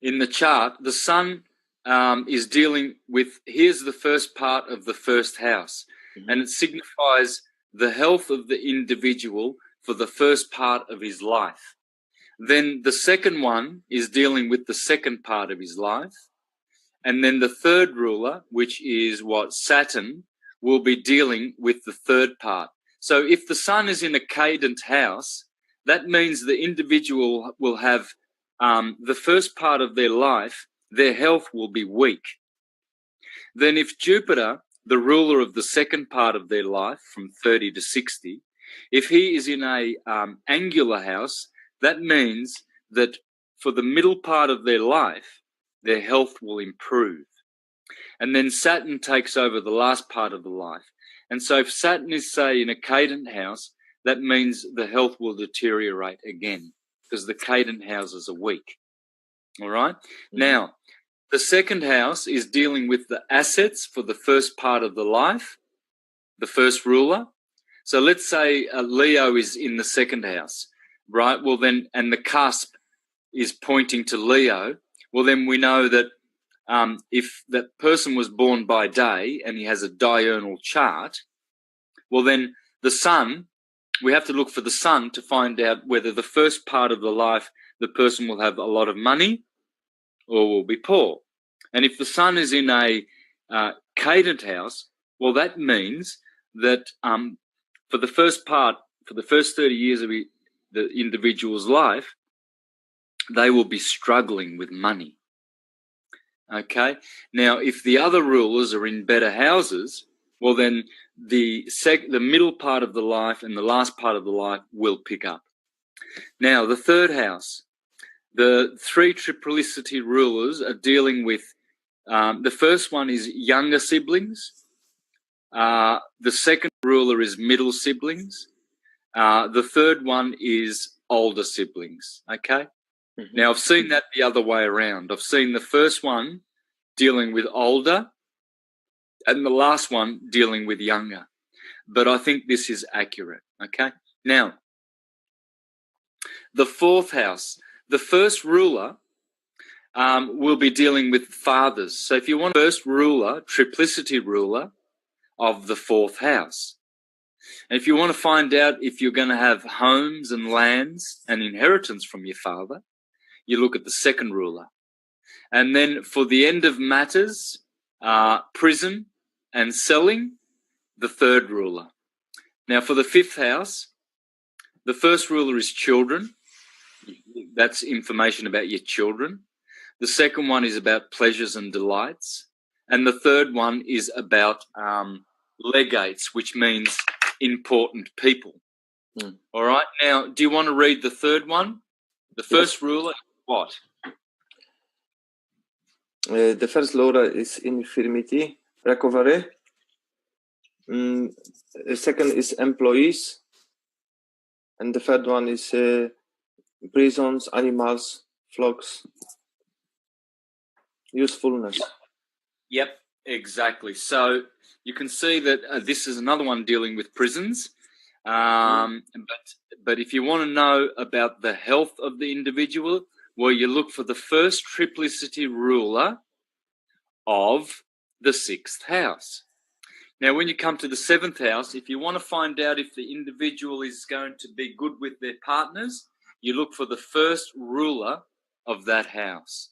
in the chart, the Sun is dealing with, here's the first part of the first house, and it signifies the health of the individual for the first part of his life. Then the second one is dealing with the second part of his life. And then the third ruler, which is Saturn, will be dealing with the third part. So if the Sun is in a cadent house, that means the individual will have the first part of their life, their health will be weak. Then if Jupiter, the ruler of the second part of their life from 30 to 60, if he is in a angular house, that means that for the middle part of their life, their health will improve. And then Saturn takes over the last part of the life. And so if Saturn is, say, in a cadent house, that means the health will deteriorate again because the cadent houses are weak. All right? Now, the second house is dealing with the assets for the first part of the life, the first ruler. So let's say Leo is in the second house, right? Well, then, and the cusp is pointing to Leo. Well, then we know that if that person was born by day and he has a diurnal chart, well, then the Sun, we have to look for the Sun to find out whether the first part of the life, the person will have a lot of money or will be poor. And if the Sun is in a cadent house, well, that means that for the first part, for the first 30 years of the individual's life, they will be struggling with money. Okay. Now, if the other rulers are in better houses, well, then the middle part of the life and the last part of the life will pick up. Now, the third house, the 3 triplicity rulers are dealing with, the first one is younger siblings. The second ruler is middle siblings. The third one is older siblings. Okay. Now, I've seen that the other way around. I've seen the first one dealing with older and the last one dealing with younger. But I think this is accurate, okay? Now, the fourth house, the first ruler will be dealing with fathers. So if you want first ruler, triplicity ruler of the fourth house, and if you want to find out if you're going to have homes and lands and inheritance from your father, you look at the second ruler. And then for the end of matters, prison and selling, the third ruler. Now for the fifth house, the first ruler is children. That's information about your children. The second one is about pleasures and delights. And the third one is about legates, which means important people. All right. Now, do you want to read the third one? The first ruler, what? The first ruler is infirmity, recovery. The second is employees. And the third one is prisons, animals, flocks. Usefulness. Yep, exactly. So you can see that this is another one dealing with prisons. But if you want to know about the health of the individual, well, you look for the first triplicity ruler of the sixth house. Now, when you come to the seventh house, if you want to find out if the individual is going to be good with their partners, you look for the first ruler of that house.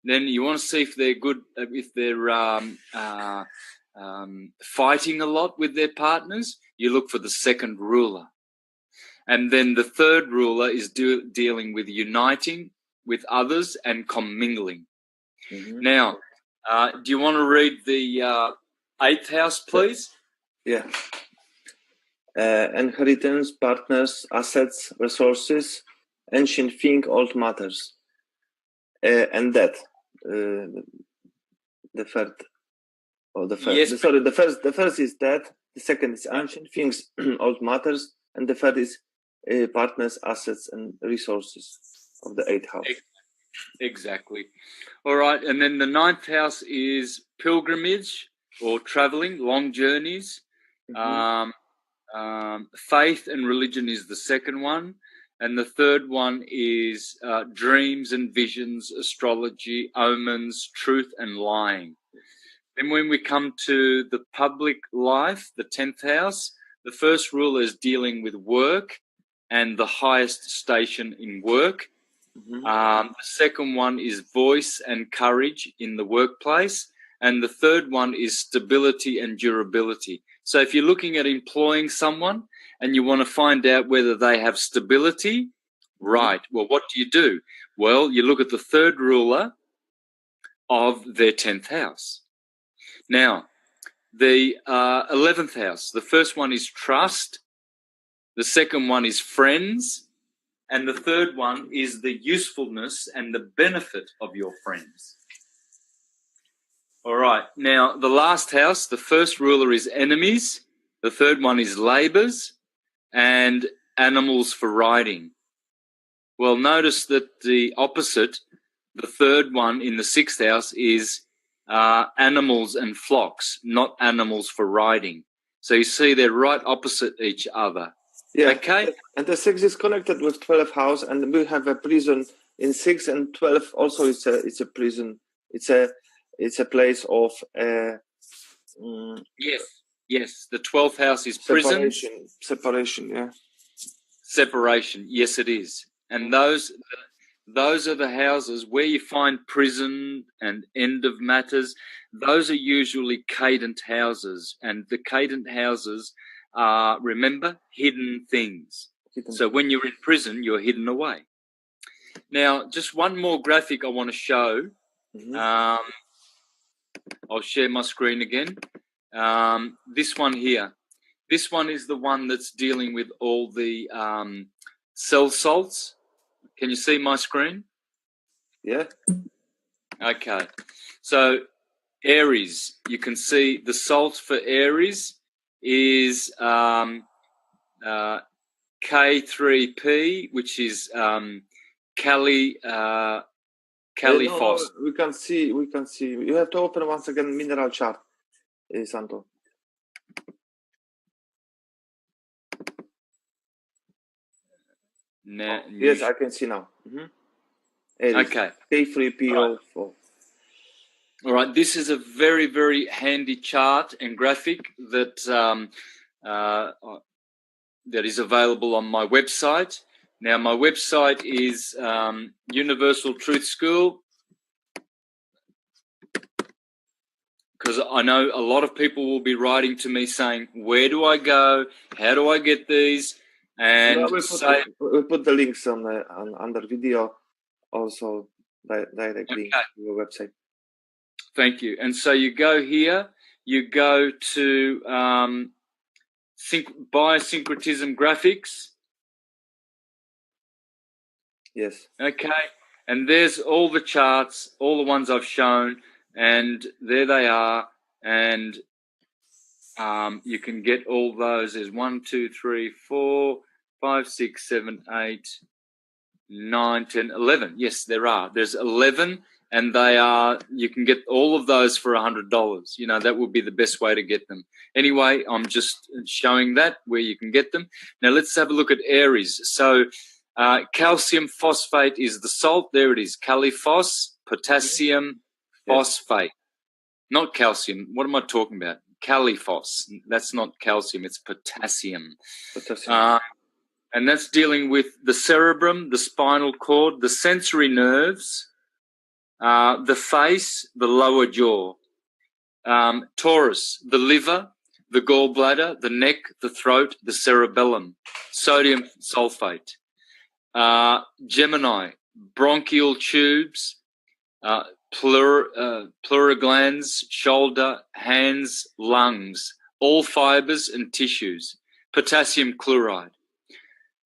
Then you want to see if they're good, if they're fighting a lot with their partners, you look for the second ruler. And then the third ruler is dealing with uniting with others and commingling. Now, do you want to read the eighth house, please? Yeah. inheritance, partners, assets, resources, ancient thing, old matters, and death. The third, or the first. Yes. Sorry, the first is death. The second is ancient things, old matters, and the third is partners, assets, and resources of the eighth house. Exactly. All right, and then the ninth house is pilgrimage or traveling, long journeys. Faith and religion is the second one. And the third one is dreams and visions, astrology, omens, truth and lying. Then when we come to the public life, the 10th house, the first rule is dealing with work and the highest station in work. The second one is voice and courage in the workplace. And the third one is stability and durability. So if you're looking at employing someone and you want to find out whether they have stability, right, well, what do? Well, you look at the third ruler of their 10th house. Now, the 11th house, the first one is trust. The second one is friends. And the third one is the usefulness and the benefit of your friends. All right. Now, the last house, the first ruler is enemies. The third one is labours and animals for riding. Well, notice that the opposite, the third one in the 6th house is animals and flocks, not animals for riding. So you see they're right opposite each other. Yeah. Okay. And the 6 is connected with 12th house, and we have a prison in 6 and 12. Also, it's a prison. It's a place of yes. The 12th house is prison. Separation. Yeah. Separation. Yes, it is. And those are the houses where you find prison and end of matters. Those are usually cadent houses, and the cadent houses are, remember, hidden things. So when you're in prison, you're hidden away. Now, just one more graphic I want to show. I'll share my screen again. This one here. This one is the one that's dealing with all the cell salts. Can you see my screen? Yeah. Okay. So Aries, you can see the salt for Aries is K3P, which is Cali phos. We can see. You have to open once again mineral chart, Santo. Now, yes, I can see now. Okay. K3PO4. All right. This is a very, very handy chart and graphic that that is available on my website. Now, my website is Universal Truth School, because I know a lot of people will be writing to me saying, where do I go? How do I get these? And we'll put the links on under video also directly to your website. Thank you. And so you go here, you go to biosyncretism graphics. Yes. Okay. And there's all the charts, all the ones I've shown, and there they are. And you can get all those. There's 1, 2, 3, 4, 5, 6, 7, 8, 9, 10, 11. Yes, there are. There's 11, and they are. You can get all of those for $100. You know, that would be the best way to get them. Anyway, I'm just showing that where you can get them. Now let's have a look at Aries. So calcium phosphate is the salt. There it is. Caliphos, potassium phosphate. Not calcium. What am I talking about? Caliphos. That's not calcium. It's potassium. And that's dealing with the cerebrum, the spinal cord, the sensory nerves, the face, the lower jaw. Taurus, the liver, the gallbladder, the neck, the throat, the cerebellum. Sodium sulfate. Gemini, bronchial tubes, pleural glands, shoulder, hands, lungs, all fibers and tissues. potassium chloride.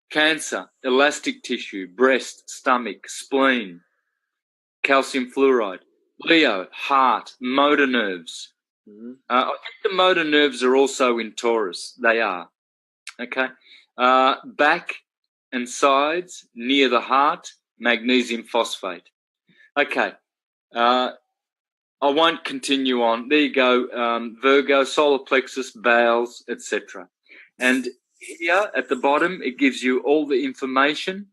Cancer, elastic tissue, breast, stomach, spleen, calcium fluoride. Leo, heart, motor nerves. I think the motor nerves are also in Taurus. They are. Okay. Back and sides, near the heart, magnesium phosphate. Okay. I won't continue on. There you go. Virgo, solar plexus, bowels, etc. And here at the bottom, it gives you all the information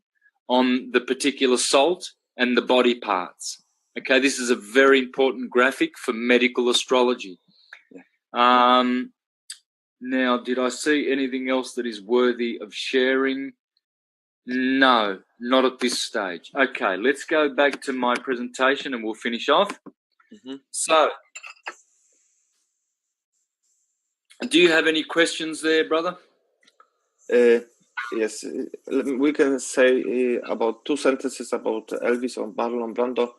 on the particular salt and the body parts. Okay, this is a very important graphic for medical astrology. Now, did I see anything else that is worthy of sharing? No, not at this stage. Okay, let's go back to my presentation and we'll finish off. So, do you have any questions there, brother? Yes, we can say about 2 sentences about Elvis or Marlon Brando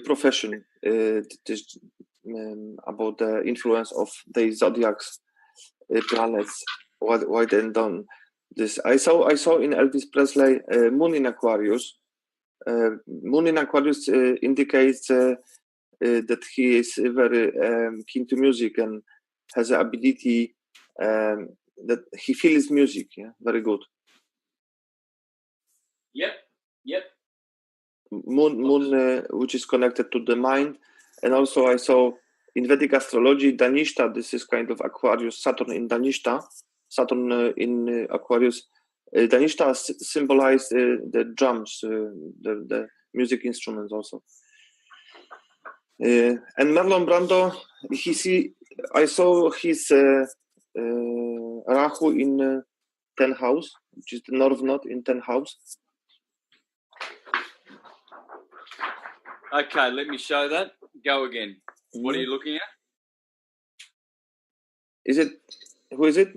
profession, about the influence of the zodiacs planets, why then done this. I saw in Elvis Presley Moon in Aquarius. Moon in Aquarius indicates that he is very keen to music and has the ability that he feels music. Yeah, very good. Yep. Moon, which is connected to the mind, and also I saw in Vedic astrology Dhanishta. This is kind of Aquarius, Saturn in Dhanishta. Saturn in Aquarius. Dhanishta symbolize the drums, the music instruments also. And Marlon Brando, I saw his Rahu in 10th house, which is the north node in 10th house. Okay, let me show that. Go again. What are you looking at? Who is it?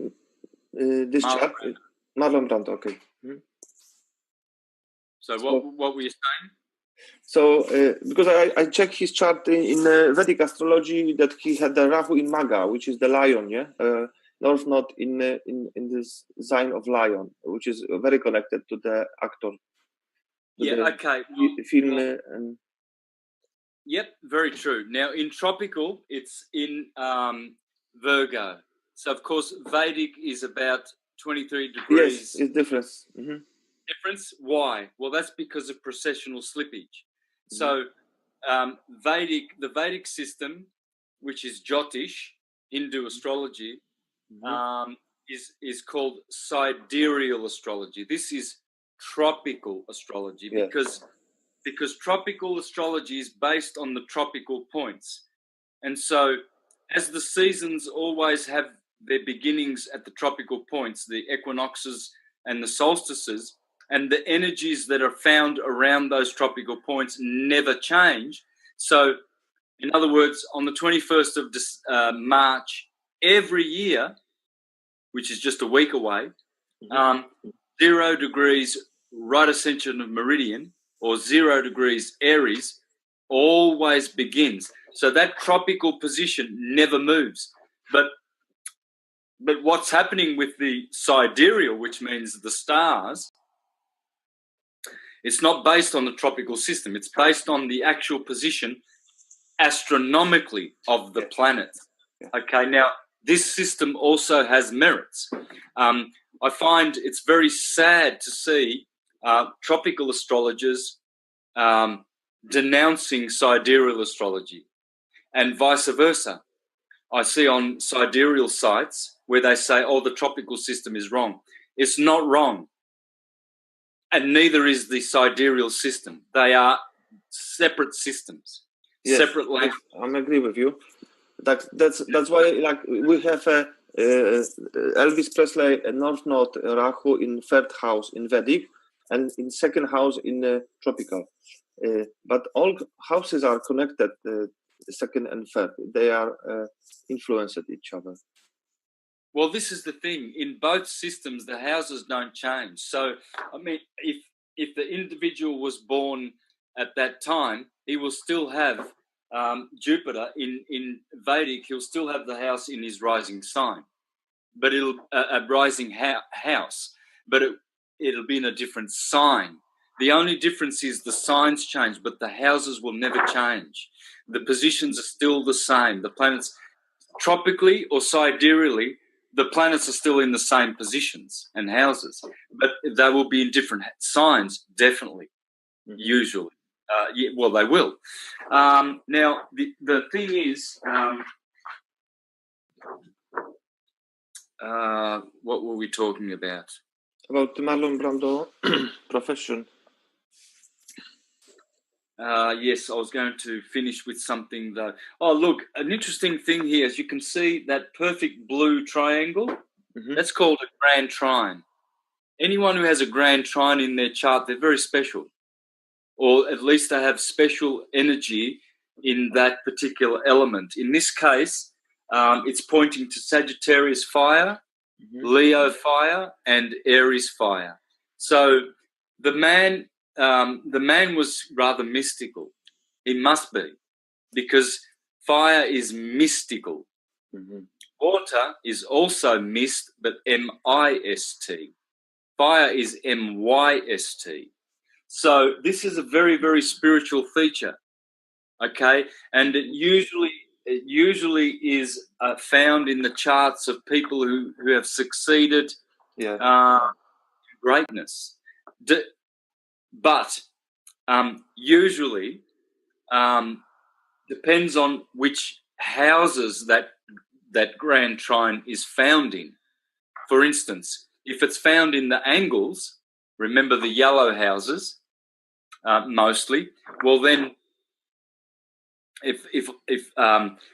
This chart? Marlon Brando, okay. So what were you saying? So, because I checked his chart in Vedic astrology that he had the Rahu in Maga, which is the lion, yeah? North node in this sign of lion, which is very connected to the actor. Film. Yep, very true. Now, in tropical, it's in Virgo. So, of course, Vedic is about 23 degrees. Yes, it's different. Difference? Why? Well, that's because of precessional slippage. So, the Vedic system, which is Jyotish, Hindu astrology, is called sidereal astrology. This is tropical astrology because tropical astrology is based on the tropical points. And so as the seasons always have their beginnings at the tropical points, the equinoxes and the solstices, and the energies that are found around those tropical points never change. So, in other words, on the 21st of March every year, which is just a week away, 0 degrees right ascension of meridian, or 0 degrees Aries, always begins. So that tropical position never moves. But what's happening with the sidereal, which means the stars, it's not based on the tropical system. It's based on the actual position astronomically of the planet. Okay, now this system also has merits. I find it's very sad to see tropical astrologers denouncing sidereal astrology and vice versa. I see on sidereal sites where they say, oh, the tropical system is wrong. It's not wrong. And neither is the sidereal system. They are separate systems, separate language. I agree with you. That's why, like, we have Elvis Presley, North Node, Rahu in 3rd house in Vedic, and in 2nd house in tropical. But all houses are connected, 2nd and 3rd. They are influenced each other. Well, this is the thing. In both systems, the houses don't change. So, I mean, if the individual was born at that time, he will still have Jupiter in Vedic. He'll still have the house in his rising sign. but it'll a rising house, but it'll be in a different sign. The only difference is the signs change, but the houses will never change. The positions are still the same. The planets, tropically or sidereally, the planets are still in the same positions and houses, but they will be in different signs, definitely, usually. Yeah, well, they will. Now, the thing is, what were we talking about? About Marlon Brando profession. Yes, I was going to finish with something though. Oh, look, an interesting thing here, as you can see, that perfect blue triangle, that's called a grand trine. Anyone who has a grand trine in their chart, they're very special, or at least they have special energy in that particular element. In this case, it's pointing to Sagittarius fire, Leo fire, and Aries fire. So the man was rather mystical. He must be, because fire is mystical. Water is also mist, but M-I-S-T. Fire is M-Y-S-T. So this is a very, very spiritual feature, okay? And it usually is found in the charts of people who have succeeded greatness. But usually depends on which houses that grand trine is found in. For instance, if it's found in the angles, remember the yellow houses mostly, well then if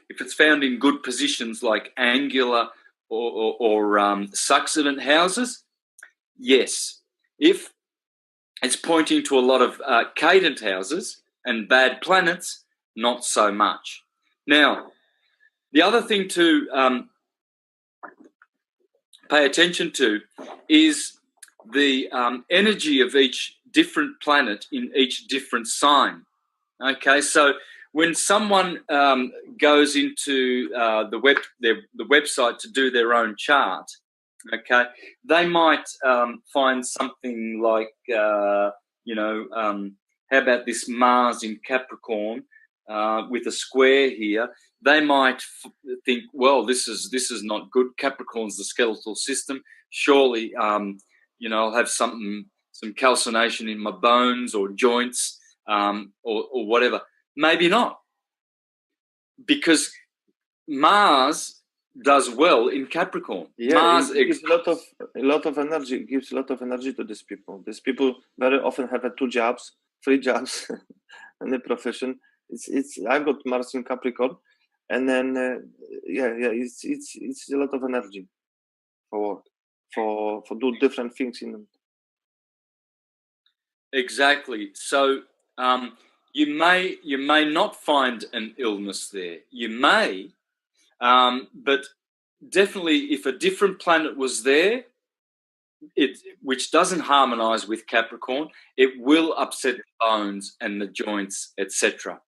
it's found in good positions like angular or succedent houses, yes. If it's pointing to a lot of cadent houses and bad planets, not so much. Now, the other thing to pay attention to is the energy of each different planet in each different sign. Okay, so when someone goes into the website to do their own chart, okay, they might find something like, how about this Mars in Capricorn with a square here? They might think, well, this is not good. Capricorn's the skeletal system. Surely, I'll have some calcination in my bones or joints or whatever. Maybe not, because Mars does well in Capricorn. Yeah, Mars it gives a lot of energy. It gives a lot of energy to these people. These people very often have 2 jobs, 3 jobs in the profession. I've got Mars in Capricorn, and then it's a lot of energy for work, for do different things in them. Exactly. So you may not find an illness there. You may, but definitely if a different planet was there, which doesn't harmonize with Capricorn, it will upset the bones and the joints, etc.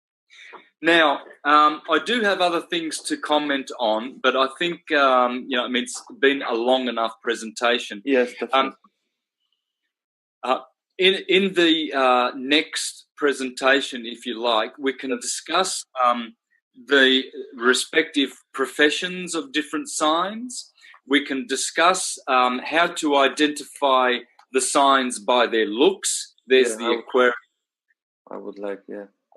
Now, I do have other things to comment on, but I think it's been a long enough presentation. Yes, definitely. In the next presentation, if you like, we can discuss the respective professions of different signs. We can discuss how to identify the signs by their looks. There's the Aquarius. I would like,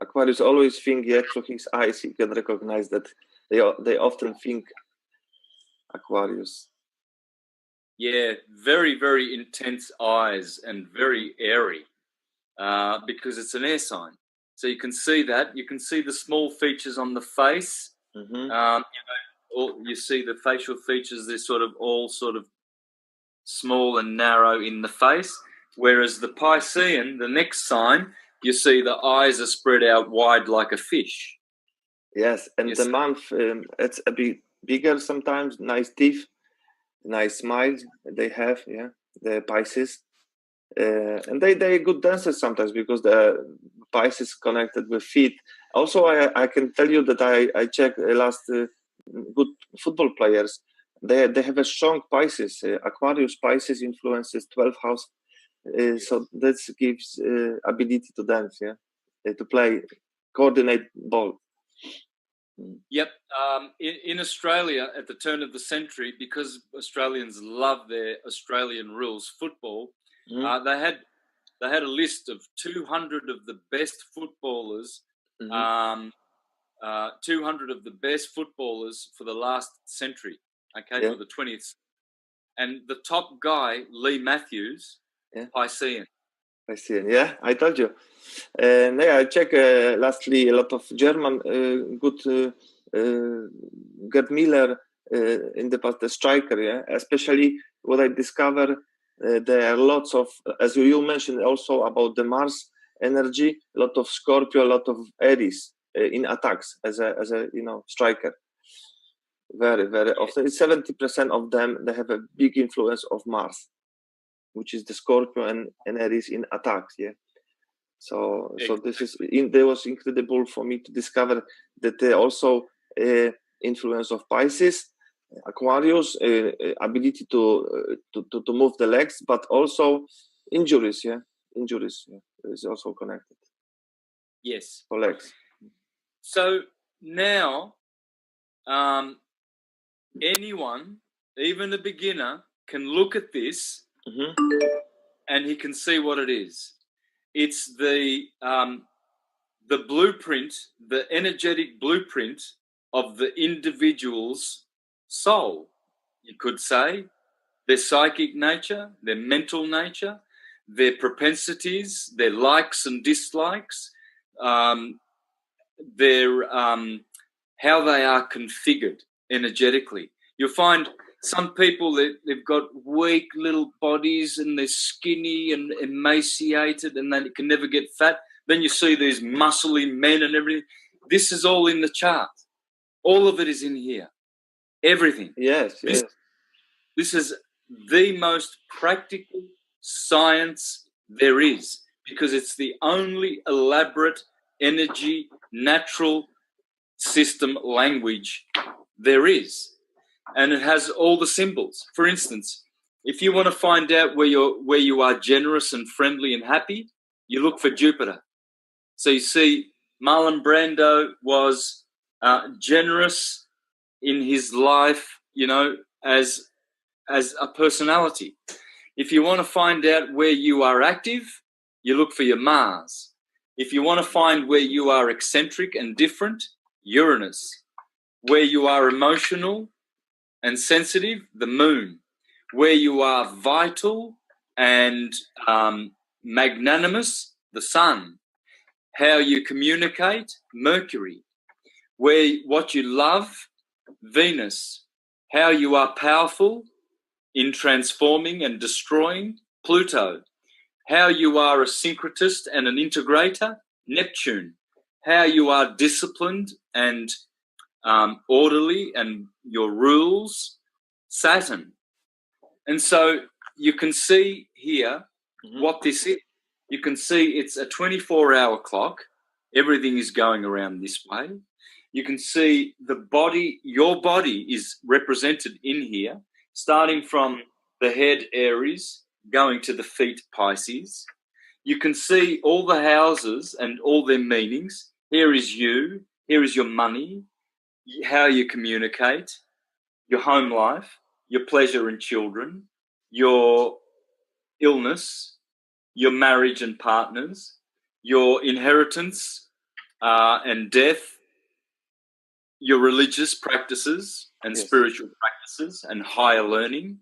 Aquarius always think, through his eyes, he can recognize that they often think Aquarius. Yeah, very, very intense eyes and very airy because it's an air sign. So you can see that. You can see the small features on the face. You see the facial features, they're all small and narrow in the face. Whereas the Piscean, the next sign, you see the eyes are spread out wide like a fish. Yes, and the month, it's a bit bigger sometimes, nice teeth. Nice smiles they have, the Pisces, and they're good dancers sometimes because the Pisces connected with feet. Also, I can tell you that I checked last good football players. they have a strong Pisces. Aquarius Pisces influences 12th house, so that gives ability to dance, to play, coordinate ball. Yep. In Australia, at the turn of the century, because Australians love their Australian rules football, they had a list of 200 of the best footballers. 200 of the best footballers for the last century, for the 20th. And the top guy, Lee Matthews, Piscean. Piscean, I told you. And I check lastly a lot of German good Gerd Miller in the past, the striker, especially what I discovered, there are lots of, as you mentioned also about the Mars energy, a lot of Scorpio, a lot of Aries in attacks as a striker. Very, very often. 70% of them, they have a big influence of Mars, which is the Scorpio and Aries in attacks. So this is there was incredible for me to discover that they also influence of Pisces, Aquarius, ability to move the legs, but also injuries. Injuries is also connected. Yes. For legs. So now, anyone, even a beginner, can look at this and he can see what it is. It's the blueprint, the energetic blueprint of the individual's soul, you could say, their psychic nature, their mental nature, their propensities, their likes and dislikes, their how they are configured energetically. You'll find some people that they've got weak little bodies and they're skinny and emaciated and they can never get fat. Then you see these muscly men and everything. This is all in the chart. All of it is in here. Everything. Yes. This is the most practical science there is, because it's the only elaborate energy, natural system language there is. And it has all the symbols. For instance, if you want to find out where you are generous and friendly and happy, you look for Jupiter. So you see, Marlon Brando was generous in his life, as a personality. If you want to find out where you are active, you look for your Mars. If you want to find where you are eccentric and different, Uranus. Where you are emotional and sensitive, the Moon. Where you are vital and magnanimous, the Sun. How you communicate, Mercury. What you love, Venus. How you are powerful in transforming and destroying, Pluto. How you are a syncretist and an integrator, Neptune. How you are disciplined and orderly and your rules, Saturn. And so you can see here what this is. You can see it's a 24-hour clock. Everything is going around this way. You can see the body, your body is represented in here, starting from the head, Aries, going to the feet, Pisces. You can see all the houses and all their meanings. Here is you. Here is your money, how you communicate, your home life, your pleasure and children, your illness, your marriage and partners, your inheritance and death, your religious practices and spiritual practices and higher learning,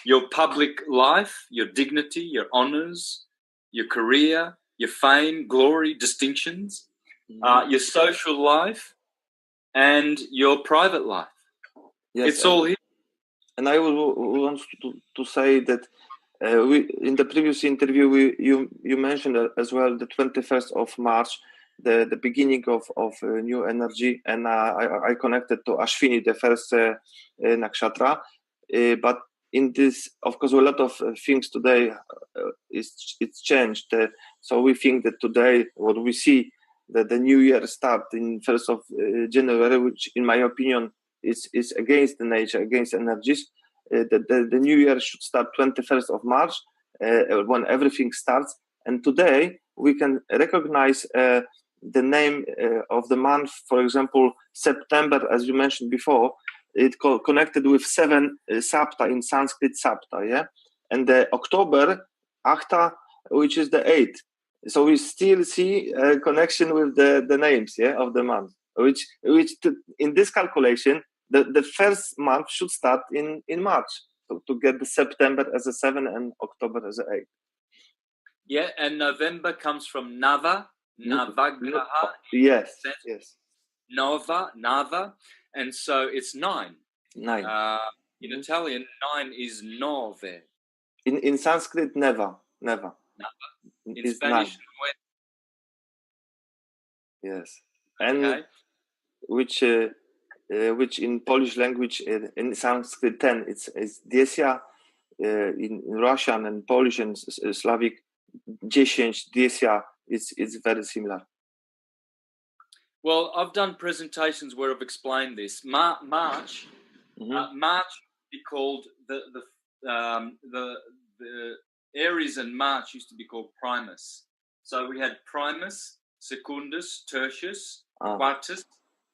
your public life, your dignity, your honors, your career, your fame, glory, distinctions, your social life, and your private life. Yes, it's all here. And I want to say that we, in the previous interview, you mentioned as well the 21st of March, the beginning of new energy, and I connected to Ashwini, the first nakshatra. But in this, of course, a lot of things today it's changed. So we think that today, what we see, that the new year start in 1st of January, which in my opinion is against the nature, against energies. The new year should start 21st of March, when everything starts. And today we can recognize the name of the month. For example, September, as you mentioned before, it connected with 7 sapta in Sanskrit sapta, yeah, and the October Achta, which is the 8th. So we still see a connection with the names, yeah, of the month, which in this calculation, the first month should start in March, to get the September as a 7 and October as a 8. Yeah, and November comes from Nava, Navagraha. Yes, yes. Nava, and so it's 9. 9. In Italian, 9 is nove. In Sanskrit, never. In Spanish, 9. Yes, and okay. which in Polish language, in Sanskrit 10, it's Diesia. In Russian and Polish and Slavic, 10, Diesia, it's very similar. Well, I've done presentations where I've explained this. March be called the Aries and March used to be called Primus. So we had Primus, Secundus, Tertius, Quartus,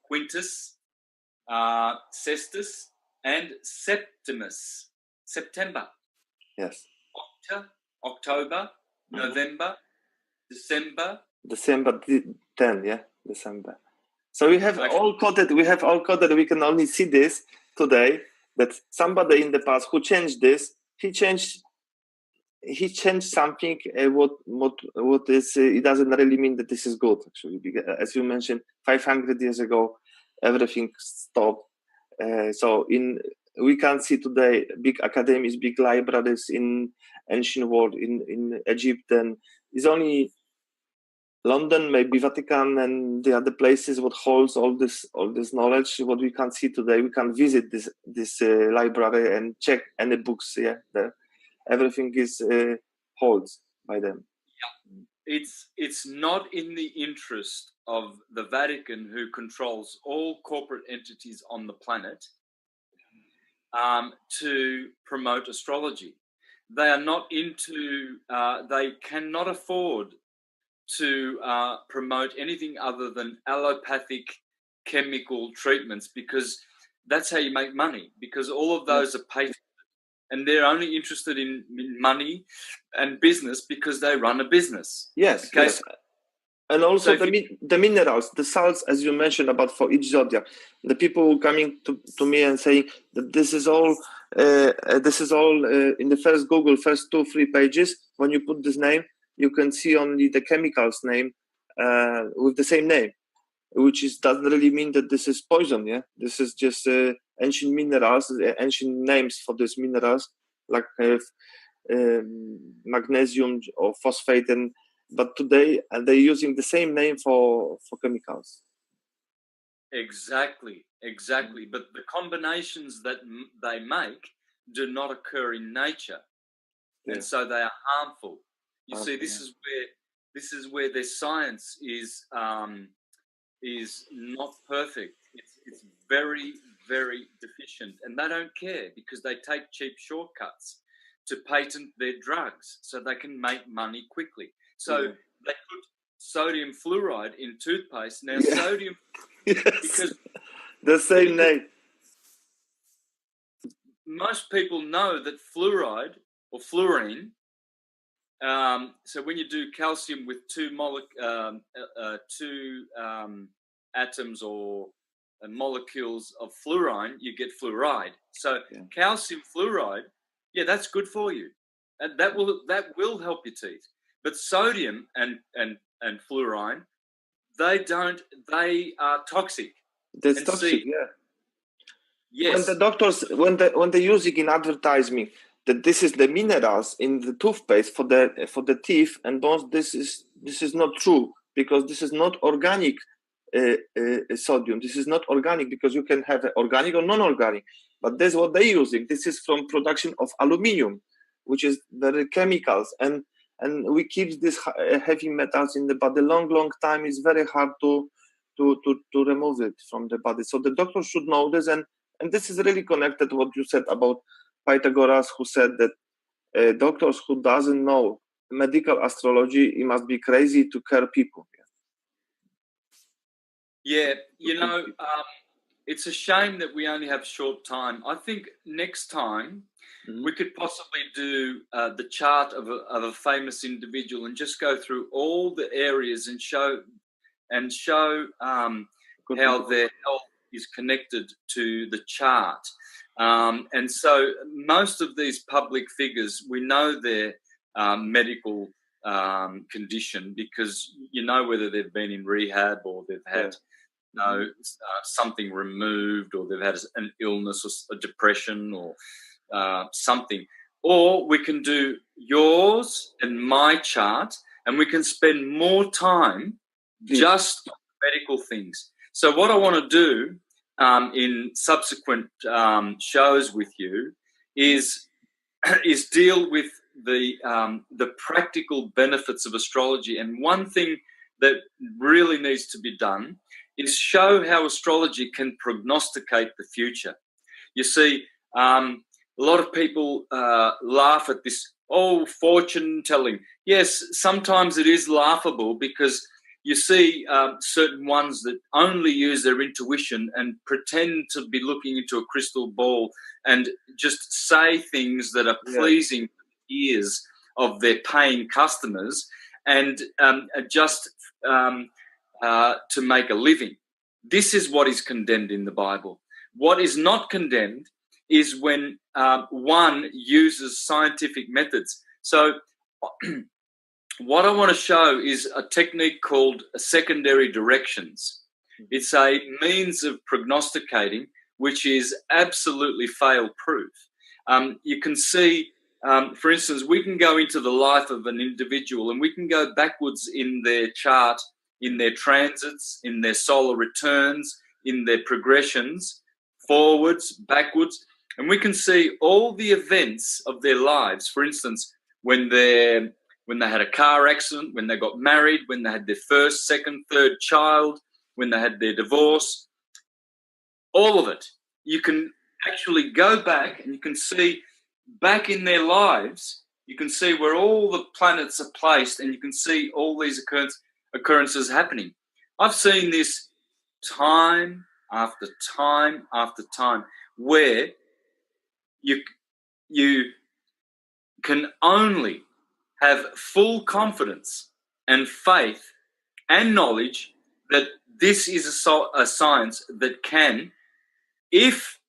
Quintus, Sextus, and Septimus. September. Yes. October, November, December. December 10, yeah, December. So we have all coded. We can only see this today. That somebody in the past who changed this, he changed something. What is? It doesn't really mean that this is good, actually. Because, as you mentioned, 500 years ago, everything stopped. We can see today big academies, big libraries in ancient world, in Egypt, and it's only London, maybe Vatican, and the other places what holds all this knowledge. What we can see today, we can visit this library and check any books. Yeah, everything is holds by them. Yeah. It's not in the interest of the Vatican, who controls all corporate entities on the planet, to promote astrology. They are not into. They cannot afford to promote anything other than allopathic chemical treatments, because that's how you make money, because all of those are patented, and they're only interested in money and business because they run a business. Yes, okay? Yes. And also the minerals, the salts, as you mentioned about for each zodiac, the people coming to me and saying that this is all in the first Google, first 2-3 pages. When you put this name, you can see only the chemicals name with the same name, which doesn't really mean that this is poison. Yeah, this is just ancient minerals, ancient names for these minerals, like magnesium or phosphate, but today they're using the same name for chemicals. Exactly. But the combinations that they make do not occur in nature, and so they are harmful. You see, this is where their science is not perfect. It's very, very deficient, and they don't care because they take cheap shortcuts to patent their drugs so they can make money quickly. So they put sodium fluoride in toothpaste. Now sodium, because the same name. Most people know that fluoride or fluorine. So when you do calcium with two atoms or molecules of fluorine, you get fluoride. So calcium fluoride, that's good for you, and that will help your teeth. But sodium and fluorine, they are toxic. That's toxic. Yes. When the doctors, when they use it in advertising, that this is the minerals in the toothpaste for the teeth and bones, this is not true, because this is not organic sodium. This is not organic, because you can have organic or non-organic, but that's what they're using. This is from production of aluminium, which is very chemicals, and we keep these heavy metals in the body long time. It's very hard to to remove it from the body. So the doctor should know this, and this is really connected to what you said about Pythagoras, who said that doctors who doesn't know medical astrology, he must be crazy to care people. Yeah, it's a shame that we only have short time. I think next time we could possibly do the chart of a famous individual and just go through all the areas and show how their health is connected to the chart. And so most of these public figures, we know their medical condition because you know whether they've been in rehab or they've had something removed, or they've had an illness or a depression or something. Or we can do yours and my chart, and we can spend more time just on medical things. So what I want to do in subsequent shows with you is deal with the practical benefits of astrology. And one thing that really needs to be done is show how astrology can prognosticate the future. You see, a lot of people laugh at this, fortune telling. Yes, sometimes it is laughable because you see certain ones that only use their intuition and pretend to be looking into a crystal ball and just say things that are pleasing to the ears of their paying customers and just to make a living. This is what is condemned in the Bible. What is not condemned is when one uses scientific methods. So what I want to show is a technique called secondary directions. It's a means of prognosticating which is absolutely fail-proof. You can see, for instance, we can go into the life of an individual and we can go backwards in their chart, in their transits, in their solar returns, in their progressions, forwards, backwards, and we can see all the events of their lives. For instance, when they had a car accident, when they got married, when they had their first, second, third child, when they had their divorce, all of it. You can actually go back and you can see back in their lives, you can see where all the planets are placed, and you can see all these occurrences happening. I've seen this time after time after time, where you can only have full confidence and faith and knowledge that this is a science that can, if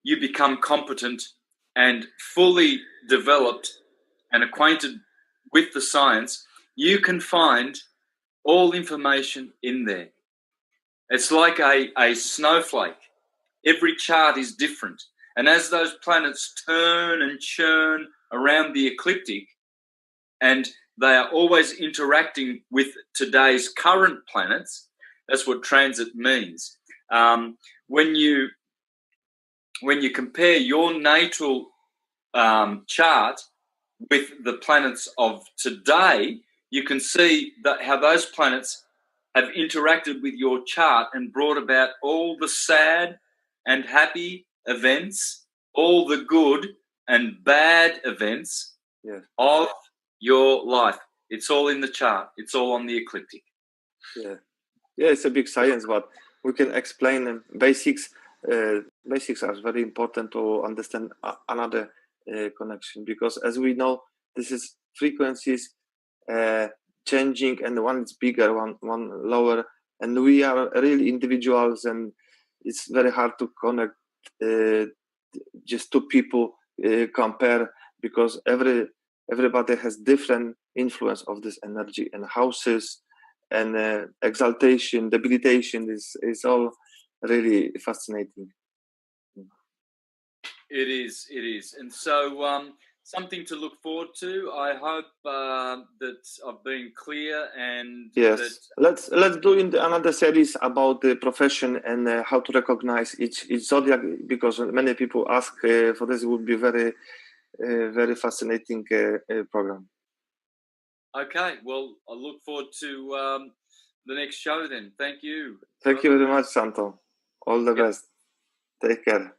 you become competent and fully developed and acquainted with the science, you can find all information in there. It's like a snowflake. Every chart is different. And as those planets turn and churn around the ecliptic, and they are always interacting with today's current planets, that's what transit means. When you compare your natal chart with the planets of today, you can see that how those planets have interacted with your chart and brought about all the sad and happy events, all the good and bad events of your life. It's all in the chart. It's all on the ecliptic. Yeah, it's a big science, but we can explain them. Basics are very important to understand another connection, because as we know, this is frequencies changing, and one is bigger, one lower, and we are really individuals, and it's very hard to connect just two people compare, because everybody has different influence of this energy, and houses and exaltation, debilitation is all really fascinating. It is. And so something to look forward to. I hope that I've been clear, and yes, let's do another series about the profession and how to recognize each zodiac, because many people ask for this. It would be very fascinating program. Okay, well, I look forward to the next show then. Thank you. Thank you very much, Santo. All the best. Take care.